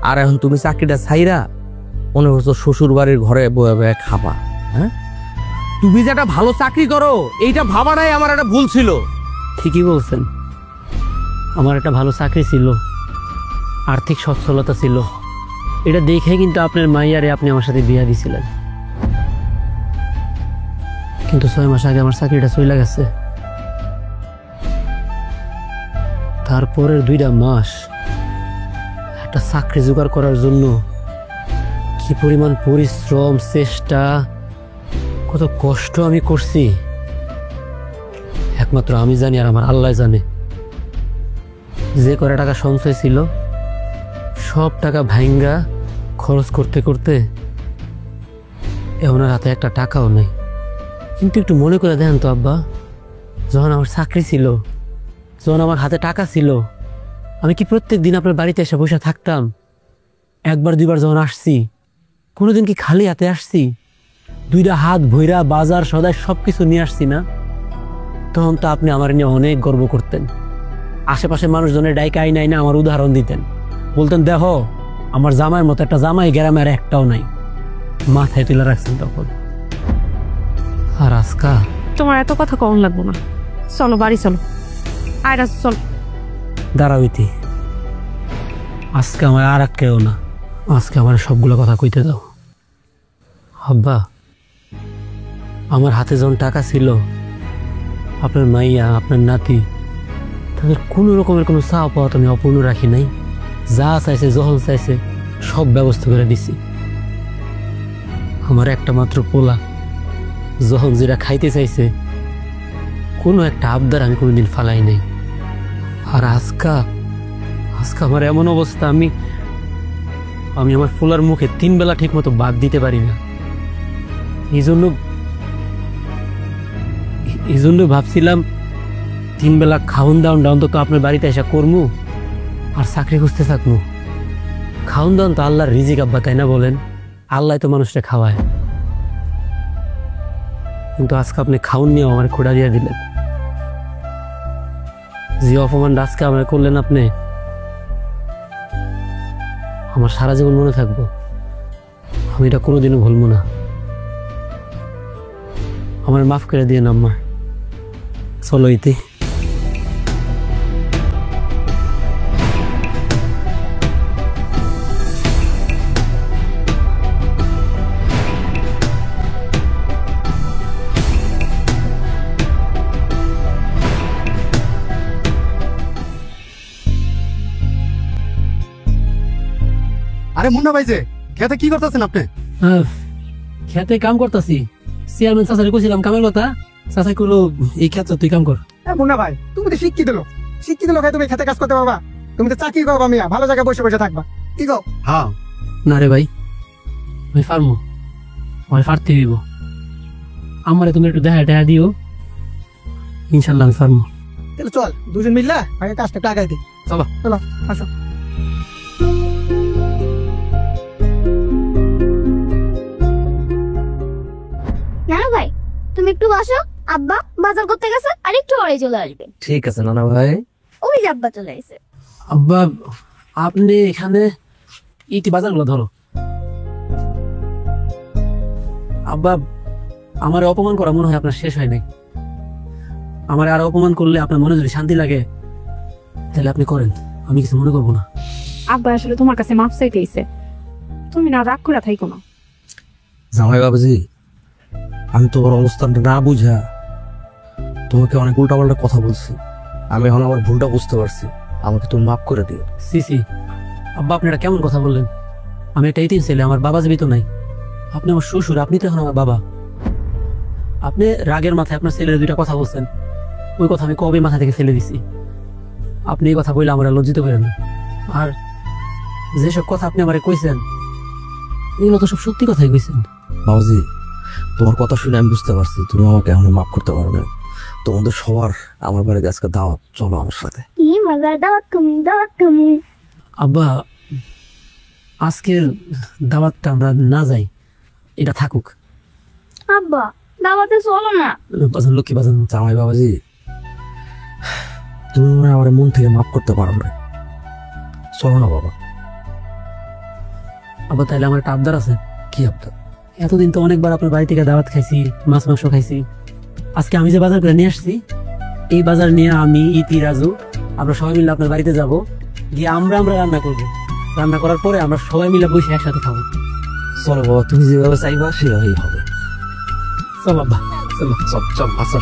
আর এখন তুমি চাকরিটা ছাইরা মনে হচ্ছে শ্বশুর বাড়ির ঘরে বয়ে বয়ে খাবা। হ্যাঁ, তুমি যে একটা ভালো চাকরি করো এইটা ভাবাটাই আমার একটা ভুল ছিল। ঠিকই বলছেন, আমার একটা ভালো চাকরি ছিল, আর্থিক সচ্ছলতা ছিল, এটা দেখে কিন্তু আপনার মাইয়ারে আপনি আমার সাথে বিয়ে দিছিলেন। কিন্তু 6 মাস আগে আমার চাকরিটা চলে গেছে। তারপরের 2টা মাস একটা চাকরি জোগাড় করার জন্য কি পরিমাণ পরিশ্রম, চেষ্টা, কত কষ্ট আমি করছি একমাত্র আমি জানি, আর আমার আল্লাহ জানে। যে কটা টাকা সঞ্চয় ছিল সব টাকা ভাঙ্গা খরচ করতে করতে এখন আর হাতে একটা টাকাও নেই। কিন্তু একটু মনে করে দেখেন তো আব্বা, যখন আমার চাকরি ছিল, যখন আমার হাতে টাকা ছিল, আমি কি প্রত্যেক দিন আপনার বাড়িতে এসে বসে থাকতাম? একবার দুইবার যখন আসছি, কোনোদিন কি খালি হাতে আসছি? 2টা হাত ভইরা বাজার সদাই সব কিছু নিয়ে আসছি না? তখন তো আপনি আমার নিয়ে অনেক গর্ব করতেন। আশেপাশে মানুষজনের ডাইকা আইনাই না আমার উদাহরণ দিতেন, বলতেন দেখো আমার জামাইয়ের মতো একটা জামাই গ্রামে আর একটাও নাই, মাথায় তুলে রাখছেন তখন। আর আজকা তোমার এত কথা কম লাগবো না, চলো বাড়ি চলো। আয় রাজু চলো। দাঁড়াইতি, আজকে আমার আর কেউ না, আজকে আমার সবগুলো কথা কইতে দাও। আব্বা, আমার হাতে যখন টাকা ছিল, আপনার মাইয়া, আপনার নাতি, তাদের কোনো রকমের কোনো চাওয়া পাওয়া আমি অপূর্ণ রাখি নাই। যা চাইছে, যখন চাইছে সব ব্যবস্থা করে দিছি। আমার একটা মাত্র পোলা যখন যেটা খাইতে চাইছে, কোনো একটা আবদার আমি কোনোদিন ফালাই নাই। আর আজকা আমার এমন অবস্থা, আমি আমার পোলার মুখে 3 বেলা ঠিক মতো ভাত দিতে পারি না। এই জন্য ভাবছিলাম 3 বেলা খাওন দাওন অন্তত আপনার বাড়িতে এসে করমু আর চাকরি খুঁজতে থাকবো। খাওন দাওন তো আল্লাহর রিজিক আব্বা, তাই না বলেন? আল্লাহ তো মানুষটা খাওয়ায়। কিন্তু আজকে আপনি খাওন নিয়েও আমার খোঁড়া দিয়ে দিলেন। যে অপমানটা আজকে আমার করলেন আপনি, আমার সারা জীবন মনে থাকবো। আমি এটা কোনোদিনও ভুলবো না। আমার মাফ করে দিয়ে আম্মা, চলো ইতি। আরে মুন্না ভাই যে খেতে কি করতেছেন আপনি? খেতে কাম করতেছি। চেয়ারম্যান চাচারে কইছিলাম কামের কথা, চাচা কইলো এই ক্ষেত্রে তুই কাম কর। মুন্না ভাই তুমি তো শিক্ষিত লোক, শিক্ষিত লোক তুমি খেতে কাজ করতে পারবা? তুমি তো চাকরি করবা মিয়া, ভালো জায়গায় বসে বসে থাকবা। কি গো? হ্যাঁ না রে ভাই, আমি পারবো, আমি পারতে হইব। আমারে তুমি একটু দেখা দেখা দিও, ইনশাল্লাহ আমি পারবো। তাহলে চল দুজন মিললা আগে কাজটা একটু আগাই দিই। চলো চলো আসো। না ভাই তুমি একটু বসো, আব্বা বাজার করতে গেছে, আর একটু পরে চলে আসবে। ঠিক আছে নানা ভাই। ওই যে আব্বা চলে আসে। আব্বা আপনি এখানে ইটি বাজারগুলো ধরো। আব্বা আমার অপমান করা মনে হয় আপনার শেষ হয় নাই। আমার আর অপমান করলে আপনার মনে যদি শান্তি লাগে তাহলে আপনি করেন, আমি কিছু মনে করবো না। আব্বা আসলে তোমার কাছে মাপ চাইতেইছে, তুমি না রাগ করে থাইকো না। জামাই বাবাজি, আমি তোমার অবস্থানটা না বুঝা তোমাকে অনেক উল্টাপাল্টা কথা বলছি। আমি এখন আমার ভুলটা বুঝতে পারছি, আমাকে তুমি মাফ করে দিও। সিসি আব্বা আপনি এটা কেমন কথা বললেন? আমি একটা ইতিম ছেলে, আমার বাবা জীবিত নাই। আপনি আমার শ্বশুর, আপনি তো এখন আমার বাবা। আপনি রাগের মাথায় আপনার ছেলের দুইটা কথা বলছেন, ওই কথা আমি কবে মাথা থেকে ফেলে দিছি। আপনি এই কথা বললে আমার লজ্জিত করেন না। আর যেসব কথা আপনি আমারে কইছেন এগুলো তো সব সত্যি কথাই কইছেন। বাবাজি তোমার কথা শুনে আমি বুঝতে পারছি তুমি আমাকে এখন মাফ করতে পারবে। তোমাদের সবার আমার বাড়িতে আজকে দাওয়াত, চলো আমার সাথে। কি মজা, দাওয়াত তুমি। আব্বা আজকের দাওয়াতটা আমরা না যাই, এটা থাকুক। আব্বা দাওয়াতে চলো না। বাজান লক্ষ্মী বাজান। জামাই বাবাজি তুমি মনে হয় আমার মন থেকে মাফ করতে পারো না, চলো না বাবা। আবার তাইলে আমার একটা আবদার আছে। কি আবদার? এতদিন তো অনেকবার আপনার বাড়ি থেকে দাওয়াত খাইছি, মাছ মাংস খাইছি। আজকে আমি যে বাজার করে নিয়ে আসছি, এই বাজার নিয়ে আমি ইতি রাজু আমরা সবাই মিলে আপনার বাড়িতে যাব, গিয়ে আমরা রান্না করবো। রান্না করার পরে আমরা সবাই মিলে বসে একসাথে খাবো। চলো বাবা, তুমি যেভাবে চাইবা সেভাবেই হবে। চল আব্বা চলো। চল চল আসো।